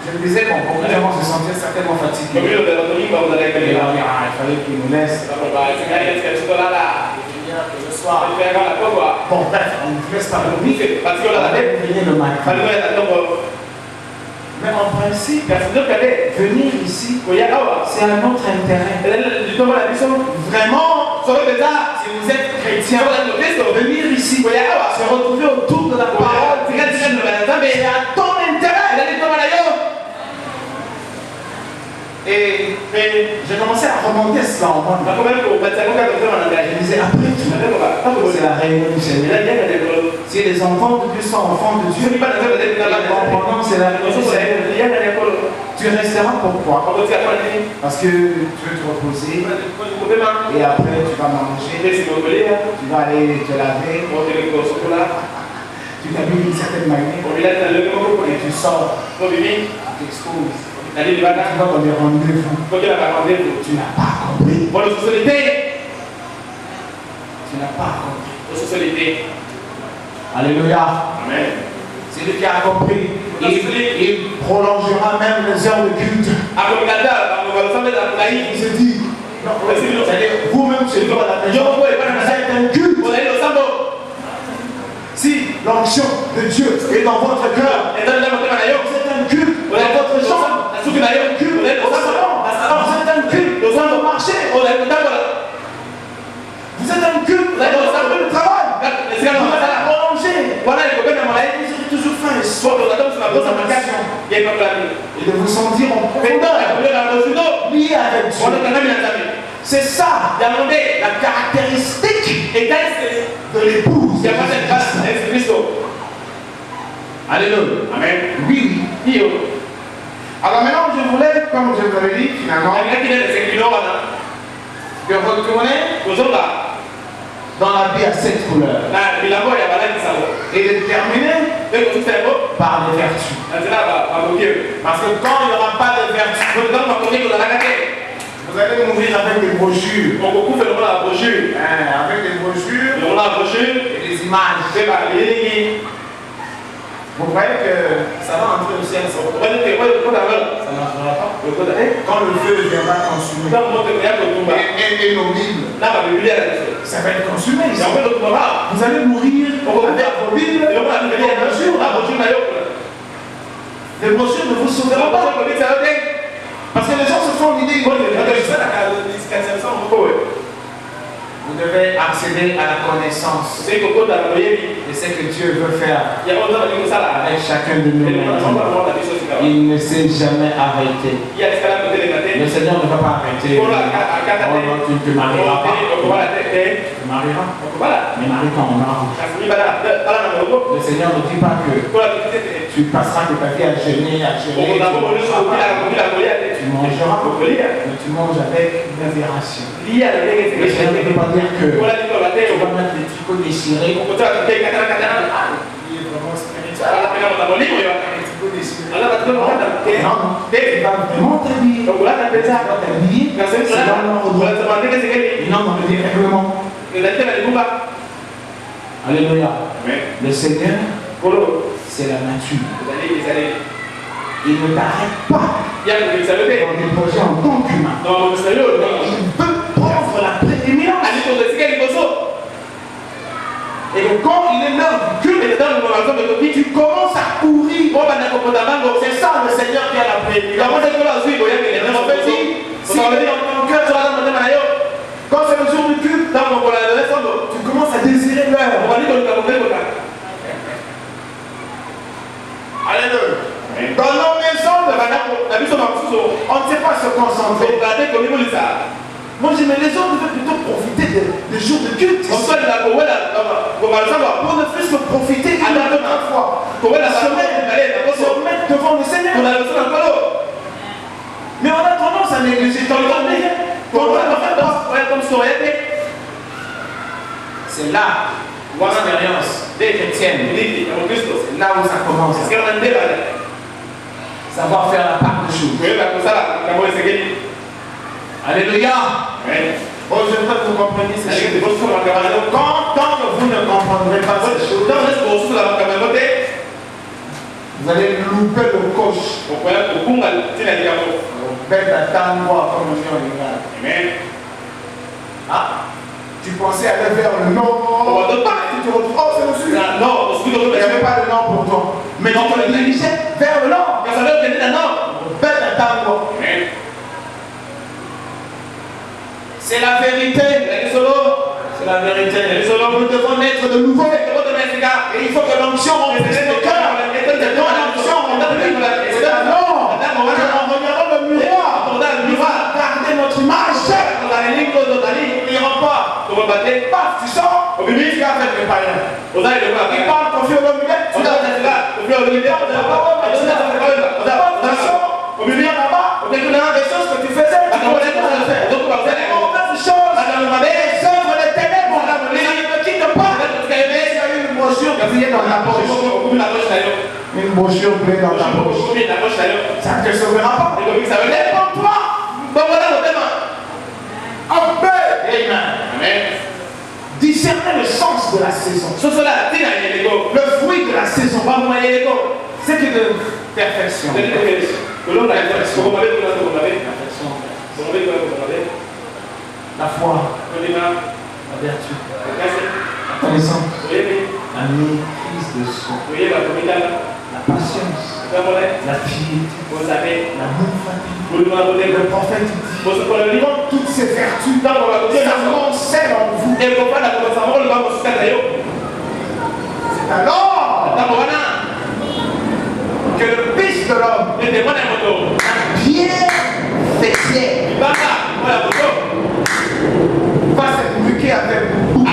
je me disais, bon, on commence à se sentir certainement fatigué. Il fallait qu'il nous laisse. Le soir. Bon, bref, on ne laisse pas le week. On allait venir le matin. Mais en principe, venir ici, c'est à notre intérêt. Vraiment, si vous êtes chrétien, venir ici, se retrouver autour de la parole, c'est à ton intérêt. Et j'ai commencé à remonter cela en moi. Je disais, après tout, c'est la réunion du Seigneur. Si les enfants de Dieu sont enfants de Dieu, pendant c'est la réunion du Seigneur. Tu resteras pourquoi? Parce que tu veux te reposer. Et après, tu vas manger. Tu vas aller te laver. Tu t'habilles d'une certaine manière. Et tu sors. Tu t'exposes. Tu vas dans des rendez-vous. Tu n'as pas compris. Tu n'as pas compris. Alléluia. Amen. C'est lui qui a compris. Il prolongera même les heures de culte. Il se dit, c'est-à-dire vous-même chez vous à la maison, vous êtes un culte. Si l'onction de Dieu est dans votre cœur, vous êtes un culte. Dans votre chambre, vous êtes un culte. Au salon, vous êtes un culte. Dans le marché, vous êtes un culte. Dans le travail, vous êtes prolongé. Voilà, vous avez toujours faim et soif et de vous sentir en profondeur lié avec Dieu. C'est ça la caractéristique de l'épouse. Alléluia. Amen. Oui. Alors maintenant, je voulais, comme je vous l'avais dit, finalement, de retourner dans la vie à 7 couleurs. Et de terminer par les vertus. Parce que quand il n'y aura pas de vertus, vous allez mourir avec des brochures. Avec des brochures et des images. Vous voyez que ça va entrer au ciel. Ça ne marchera pas. Quand le feu viendra consumer et nos Bibles, ça va être consumé. Vous allez mourir avec vos Bibles et vos brochures. Les brochures ne vous sauveront pas. Parce que les gens se font l'idée. Vous devez accéder à la connaissance de ce que Dieu veut faire avec chacun de nous. Il ne s'est jamais arrêté. Le Seigneur ne va pas arrêter. Oh non, tu ne te marieras pas. Tu te marieras. Mais marie quand on marche. Le Seigneur ne dit pas que tu passeras de ta vie à jeûner, tu mangeras, mais tu manges avec modération. Le Seigneur ne veut pas dire que tu vas mettre des tricots déchirés. Il est vraiment spirituel. Non, tu vas vraiment t'habiller. Tu vas t'habiller. C'est dans l'ordre. Et non dans le dérèglement. Alléluia. Le Seigneur, c'est la nature. Il ne t'arrête pas dans des projets en tant qu'humain. Il veut prendre la prééminence. Et quand il est l'heure du culte, tu commences à courir. C'est ça le Seigneur qui a la prééminence. En fait, si il est dans ton cœur, quand c'est le jour du culte, tu commences à désirer l'heure. Alléluia. Dans nos maisons, on ne sait pas se concentrer. Moi, je dis, mais les autres devaient plutôt profiter des jours de culte. Pour ne plus que profiter à la dernière fois. Se mettre devant le Seigneur. Mais on a tendance à négliger. C'est là l'expérience chrétienne. C'est là où ça commence. Savoir faire la part de choses. Alléluia. Oh, j'aimerais que vous compreniez ces choses. Tant que vous ne comprendrez pas ces choses, vous allez louper le coche. Bête à temps, comme on dit en Iran. Amen. Ah, tu pensais aller vers le nord. Tu te retrouves, oh, c'est le sud. Non, il n'y avait pas de nord pour toi. Mais tu te dirigeais vers le nord. Bête à temps. C'est la vérité. C'est la vérité. Nous devons naître de nouveau. Et il faut que l'onction rentre dans le cœur. C'est alors qu'on regardera le miroir. On va garder notre image. N'oublions pas. Paf, tu sors. Tu as fait le païen. Il parle confié au mulet. Tu l'as fait là. Tu viens là-bas. Des choses que tu faisais. Tu continues à le faire. Les œuvres des ténèbres. Ça ne me quitte pas. Il y a eu une brochure pliée dans la poche. Une brochure pliée dans ta poche. Ça ne te sauvera pas. Réponds-toi. Amen. Discerner le sens de la saison. Le fruit de la saison. C'est que de perfection. La foi, la vertu, la connaissance, la maîtrise de soi, la patience, la piété, l'amour fatigué, le prophète dit toutes ces vertus s'amoncellent en vous. C'est alors que le Fils de l'homme, la pierre fessière, va s'impliquer avec vous.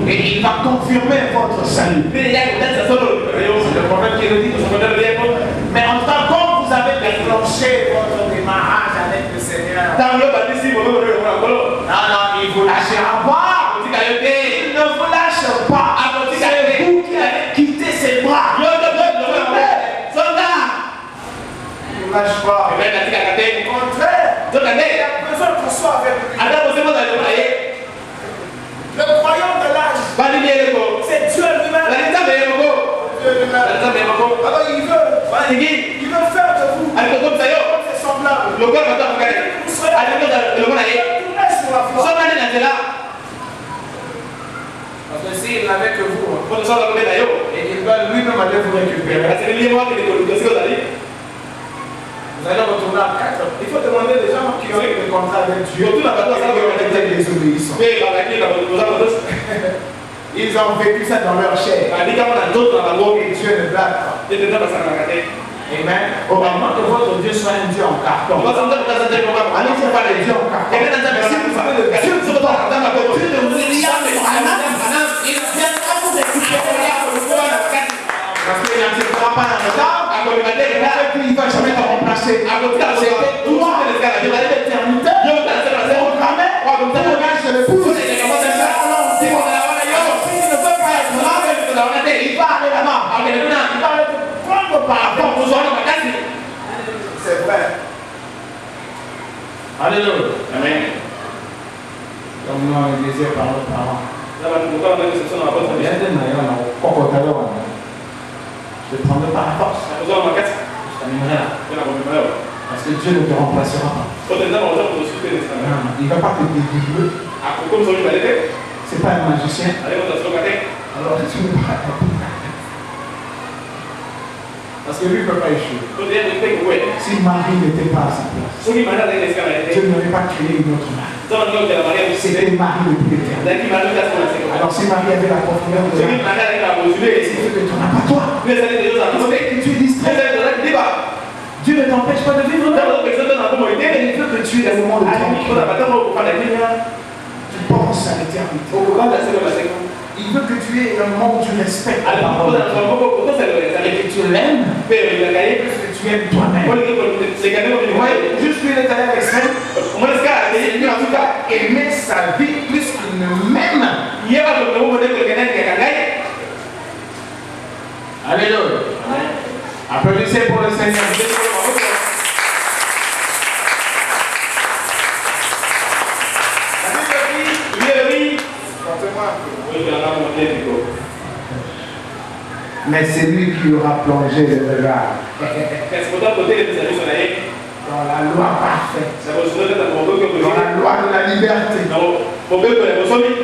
Et il va confirmer votre salut. C'est le prophète qui le dit. Mais en tant que vous avez déclenché votre démarrage avec le Seigneur, non, il vous lâchera pas. Il ne vous lâche pas. C'est vous qui avez quitté ses bras. Il ne vous lâche pas. Au contraire, il a besoin qu'on soit avec lui. Le croyant de l'âge, c'est Dieu lui-même. Alors il veut faire de vous ses semblables. Vous serez tourné sur la foi. Parce que s'il n'avait que vous, et il va lui-même aller vous récupérer, vous allez retourner à 4. Il faut demander des gens qui ont eu des contrats avec Dieu. Ils ont vécu ça dans leur chair. Et Dieu ne blague pas. Amen. Au moment que votre Dieu soit un Dieu en carton. Allez-y pas les dieux en carton. Mais si vous avez le Dieu de votre Dieu de vous, il viendra vous récupérer. Parce qu'il ne sera pas dans le temps. Il ne va jamais te remplacer. C'est toi, l'éternité. Programmé pour regarder sur le pouce. Il va aller là-bas. Il va te prendre par rapport aux autres. C'est vrai. Alléluia. Amen. Comme nous, on disait par nos parents. Je te prendrai par la force. Je t'amènerai là. Parce que Dieu ne te remplacera pas. Il ne va pas te dédoubler. Ce n'est pas un magicien. Alors tu ne peux pas. Parce que lui ne peut pas échouer. Si Marie n'était pas à sa place, Dieu n'aurait pas créé une autre Marie. C'était Marie depuis l'éternel. Alors si Marie avait la profondeur de l'âme, c'est que tu n'as pas toi. Tu es distrait. Dieu ne t'empêche pas de vivre là. Mais il veut que tu aies un moment de temps. Tu penses à l'éternité. Il veut que tu aies un moment où tu respectes la parole. Et que tu l'aimes. Que tu aimes toi-même. Juste lui, il est allé à l'extrême. En tout cas, aimer sa vie plus qu'il ne m'aime. Montez-moi un peu. Mais c'est lui qui aura plongé le regard dans la loi parfaite, dans la loi de la liberté,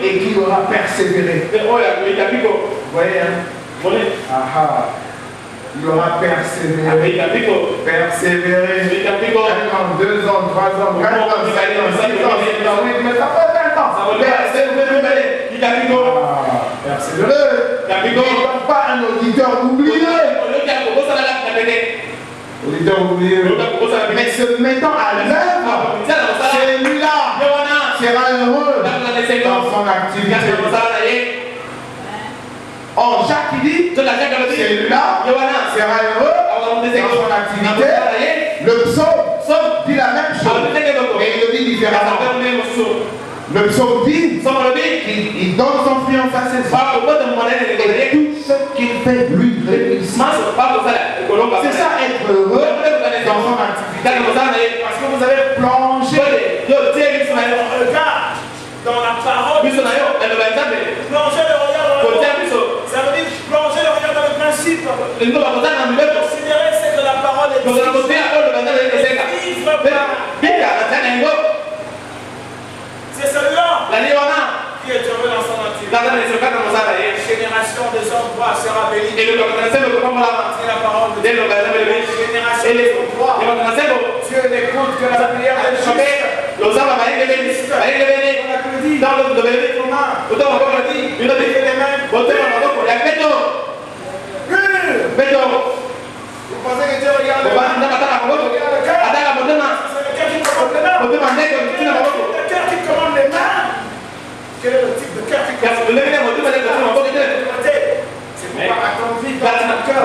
et qui aura persévéré. Vous voyez, hein? Aha. Il aura persévéré. Persévéré. 1 an, 2 ans, 3 ans, 4 ans, 5 ans, 6 ans, 7 ans, mais ça fait 20 ans. Persévéré. Persévéré. Il n'est pas un auditeur oublié. Auditeur oublié. Mais se mettant à l'œuvre, celui-là sera heureux dans son activité. Or, Jacques dit, celui-là sera heureux dans son activité. Le psaume dit la même chose, mais il le dit différemment. Le psaume dit qu'il donne son fiancé à ses enfants et tout ce qu'il fait lui réussit. C'est ça être heureux dans son activité. Parce que vous avez plongé dans la parole. Plonger le regard dans le ça veut dire plonger le regard dans le principe. Considérer ce que la parole est. C'est celui-là qui est heureux dans son activité. Une génération des hommes droits sera bénie. Et la parole de Dieu. Génération des hommes droits. Dieu n'écoute que la prière des justes. Dans le vous pensez que Dieu regarde le cœur qui commande les mains. Quel est le type de cœur qui commande les mains? C'est pour attendre vite dans le cœur.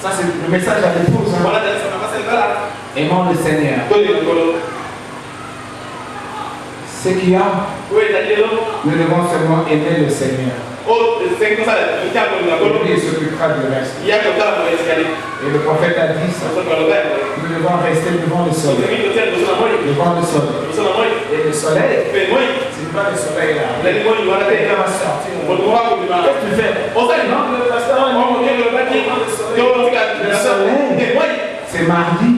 Ça c'est le message à l'épouse. Aimons le Seigneur. Ce qu'il y a, nous devons seulement aimer le Seigneur. Il s'occupera du reste. Et le prophète a dit ça. Nous devons rester devant le soleil. Devant le soleil. Et le soleil, c'est pas le soleil là. Il va sortir. Qu'est-ce que tu fais? Le soleil, c'est mardi,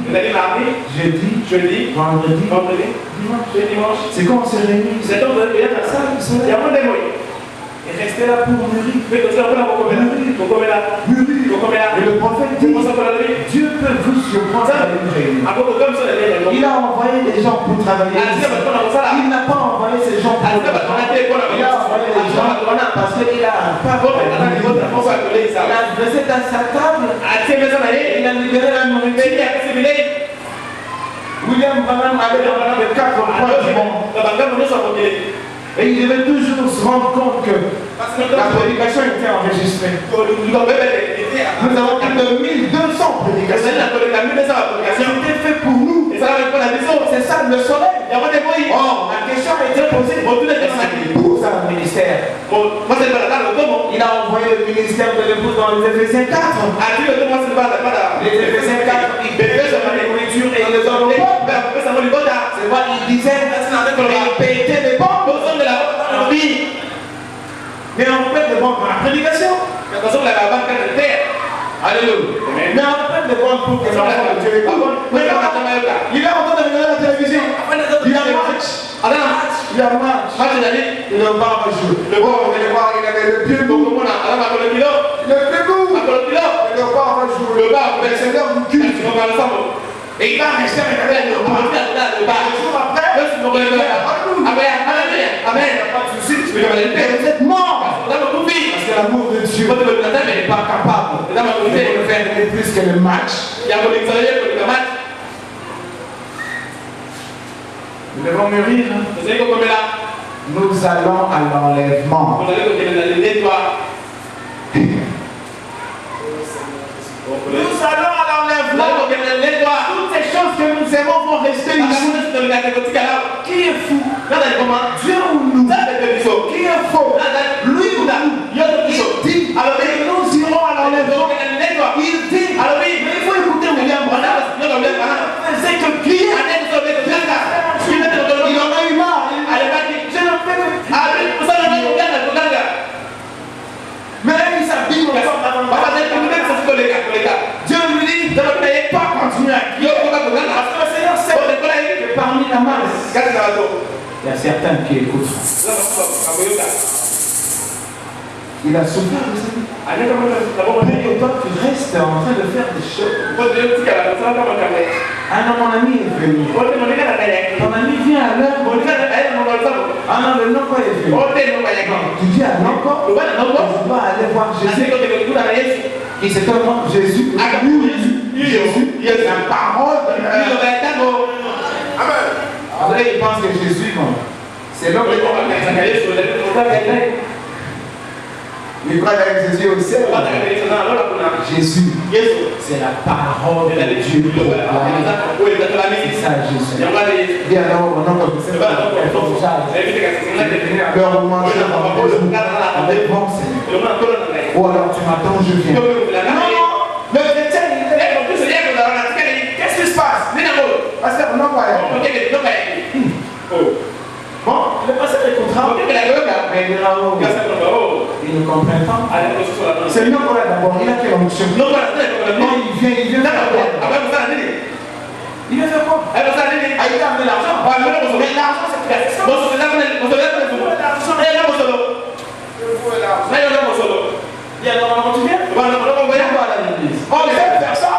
jeudi, vendredi, dimanche. C'est quand on se réunit. C'est quand on se réunit. Et restez là pour mûrir. Et le prophète dit, Dieu peut vous surprendre à une réunion. Il a envoyé des gens pour travailler. Il n'a pas envoyé ces gens pour travailler. Il a envoyé des gens parce qu'il a pas il a dressé dans sa table. Il a libéré la nourriture. William Branham avait dans les 4 points du monde. Et il devait toujours se rendre compte que la prédication était enregistrée. Nous avons plus de 1200 prédications. C'était fait pour nous. C'est ça le soleil. Or, la question a été posée. L'épouse a un ministère. Il a envoyé le ministère de l'épouse dans les Éphésiens 4. Les Éphésiens 4, il buvait de la nourriture et les hommes au peuple. C'est quoi il disait? Il payait les bombes. Mais on peut de vendre la prédication. Alléluia. Mais on peut de vendre pour que l'enfant de Dieu est pas bon. Il est en train de regarder la télévision. Il y a match. Il y a match. Il ne va pas jouer. Le bon, vous allez voir, il avait le pied beau. Le pied beau. Il ne va pas jouer. Le bas, le Seigneur vous culte. Et il va rester avec le jour après. Amen. Pas de souci. Vous êtes mort. Parce que l'amour de Dieu n'est pas capable de faire plus que le match. Nous devons mûrir. Nous allons à l'enlèvement. Nous allons à l'enlèvement. Toutes ces choses que nous aimons vont rester ici. Qui est fou? Dieu ou nous? Qui est faux? Lui ou nous? Il y a certains qui écoutent. Il a souffert de sa vie. Et toi, tu restes en train de faire des choses. Ah non, mon ami est venu. Ton ami vient à l'heure. Ah non, le non est venu. Tu dis à non, tu vas aller voir Jésus. Et c'est tellement Jésus. Jésus, il y a la parole de Dieu. Amen. Vous savez, il pense que Jésus, c'est l'homme de Dieu. Mais quand il avec Jésus au ciel, Jésus, c'est la parole de Dieu. C'est ça, Jésus. Viens alors, au nom de Jésus, leur manger avec bon Seigneur. Ou alors tu m'attends, je viens. Non, le chrétien, qu'est-ce qui se passe? Parce que non, pas. Bon, le pasteur écoutera, mais il dira oh, il ne comprend pas. C'est nous qu'on a d'abord, il a quelle onction? Non, il vient faire quoi? Il vient faire quoi? Il a amené l'argent. Mais l'argent, c'est quoi? Et alors, on va continuer? On va à l'église. On essaie de faire ça.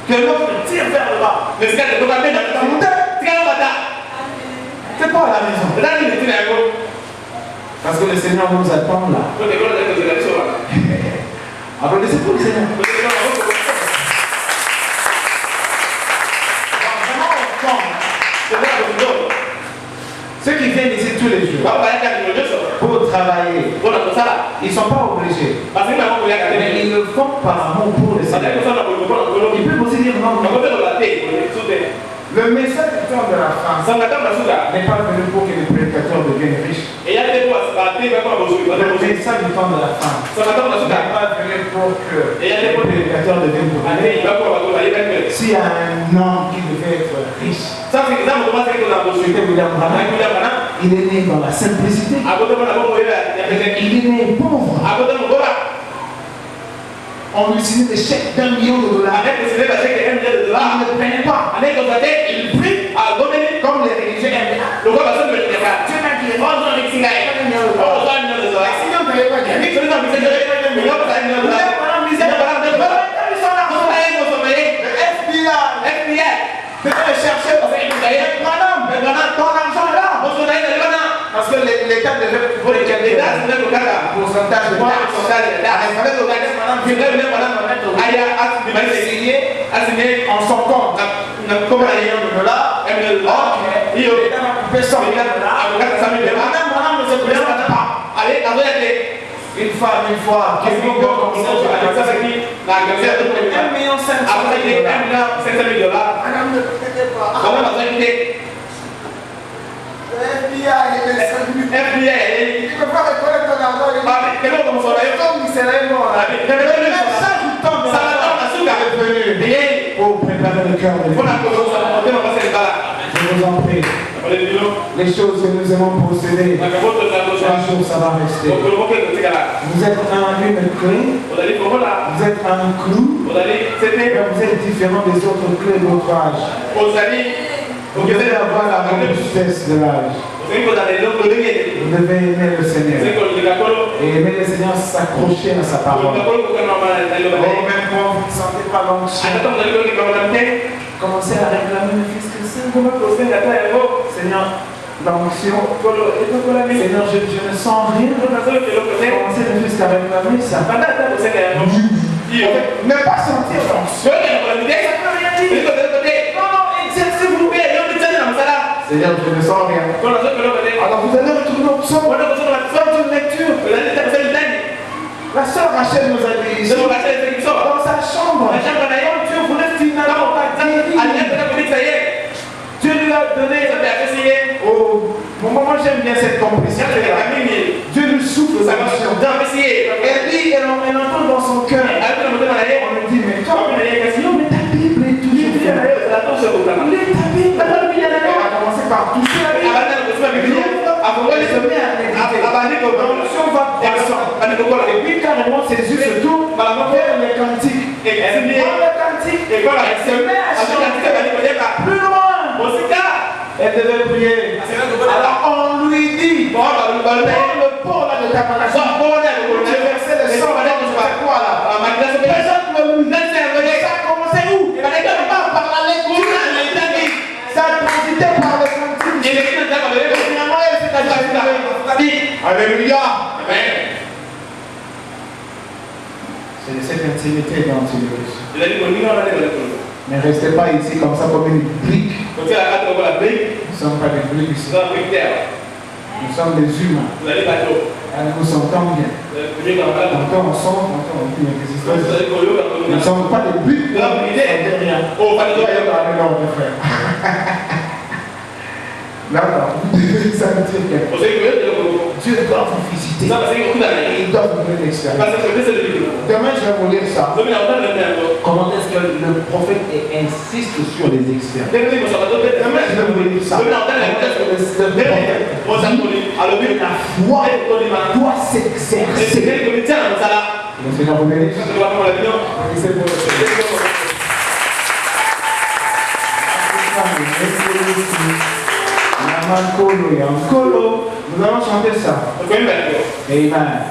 Que l'autre tire vers le bas. Mais c'est pas à la maison. Parce que le Seigneur nous attend là. Applaudissez pour le Seigneur. Ceux qui viennent ici tous les jours pour travailler, ils ne sont pas obligés. Mais ils le font par amour pour le Seigneur. Ils peuvent aussi dire non. Le message du temps de la France n'est pas venu pour que les prédicateurs deviennent riches. Le message du temps de la France n'est pas venu pour que les prédicateurs deviennent pauvres. S'il y a un homme qui devait être riche, c'était William Branham. Il est né dans la simplicité. Il est né pauvre. On lui signait des chèques d'$1 million. Il ne prenait pas. Il prie comme les religieux aiment. Dieu m'a dit, parce que l'État devait pour pourcentage de en son compte comme $1 million. L'État va couper $100 millions. Une fois, $1,5 million. Madame ne prêtait pas. FBI, il ne peut pas reconnaître ton argent. Comme il serait mort. Pour préparer le cœur de je vous en prie. Les choses que nous aimons posséder, un jour ça va rester. Vous êtes une clé, vous êtes un clou, vous êtes différent des autres clés de votre âge. Vous devez avoir la robustesse de l'âge. Vous devez aimer le Seigneur. Et aimer le Seigneur, s'accrocher à sa parole. Même quand vous ne sentez pas l'onction, commencez à réclamer le Fils Christ. Seigneur, l'onction. Seigneur, je ne sens rien. Commencez le Fils à réclamer ça. Ne pas sentir l'onction. Seigneur, je ne sens rien. Alors vous allez retourner au psaume. Faire une lecture. La sœur Rachel nous a dit ici, dans sa chambre, Dieu voulait finalement pas dire. Dieu lui a donné. Au moment où j'aime bien cette compréhension, Dieu lui souffle sa mission. Elle dit, elle entend dans son cœur. On lui dit, mais toi, mais ta Bible est toujours fermée. Ta Bible. Elle a commencé par toucher la Bible. Elle se met à méditer. L'onction va descendre. Et puis carrément ses yeux se tournent vers les cantiques. Elle se met à chanter plus loin. Elle devait prier. le port là de ta relation. Tu as versé le sang là, tu fais quoi là? Présente le ça a commencé où? Pas par la lecture. Ça a transité par le sentiment. Et finalement, elle s'est arrivée. Alléluia. C'est de cette intimité dont il est reçu. Ne restez pas ici comme ça comme une brique. Nous ne sommes pas des briques ici. Nous sommes des humains. Nous sentons bien. Quand on sent, on dit l'existence. Nous ne sommes pas des briques. Nous sommes derrière. L'ordre, frère. Là, vous devez sentir quelque chose. Dieu doit vous visiter. Il doit vous donner l'expérience. Demain, je vais vous lire ça. Comment est-ce que le prophète insiste sur les expériences. Demain, je vais vous lire ça. La foi doit s'exercer. Le Seigneur vous bénisse. Nous allons chanter ça. Amen.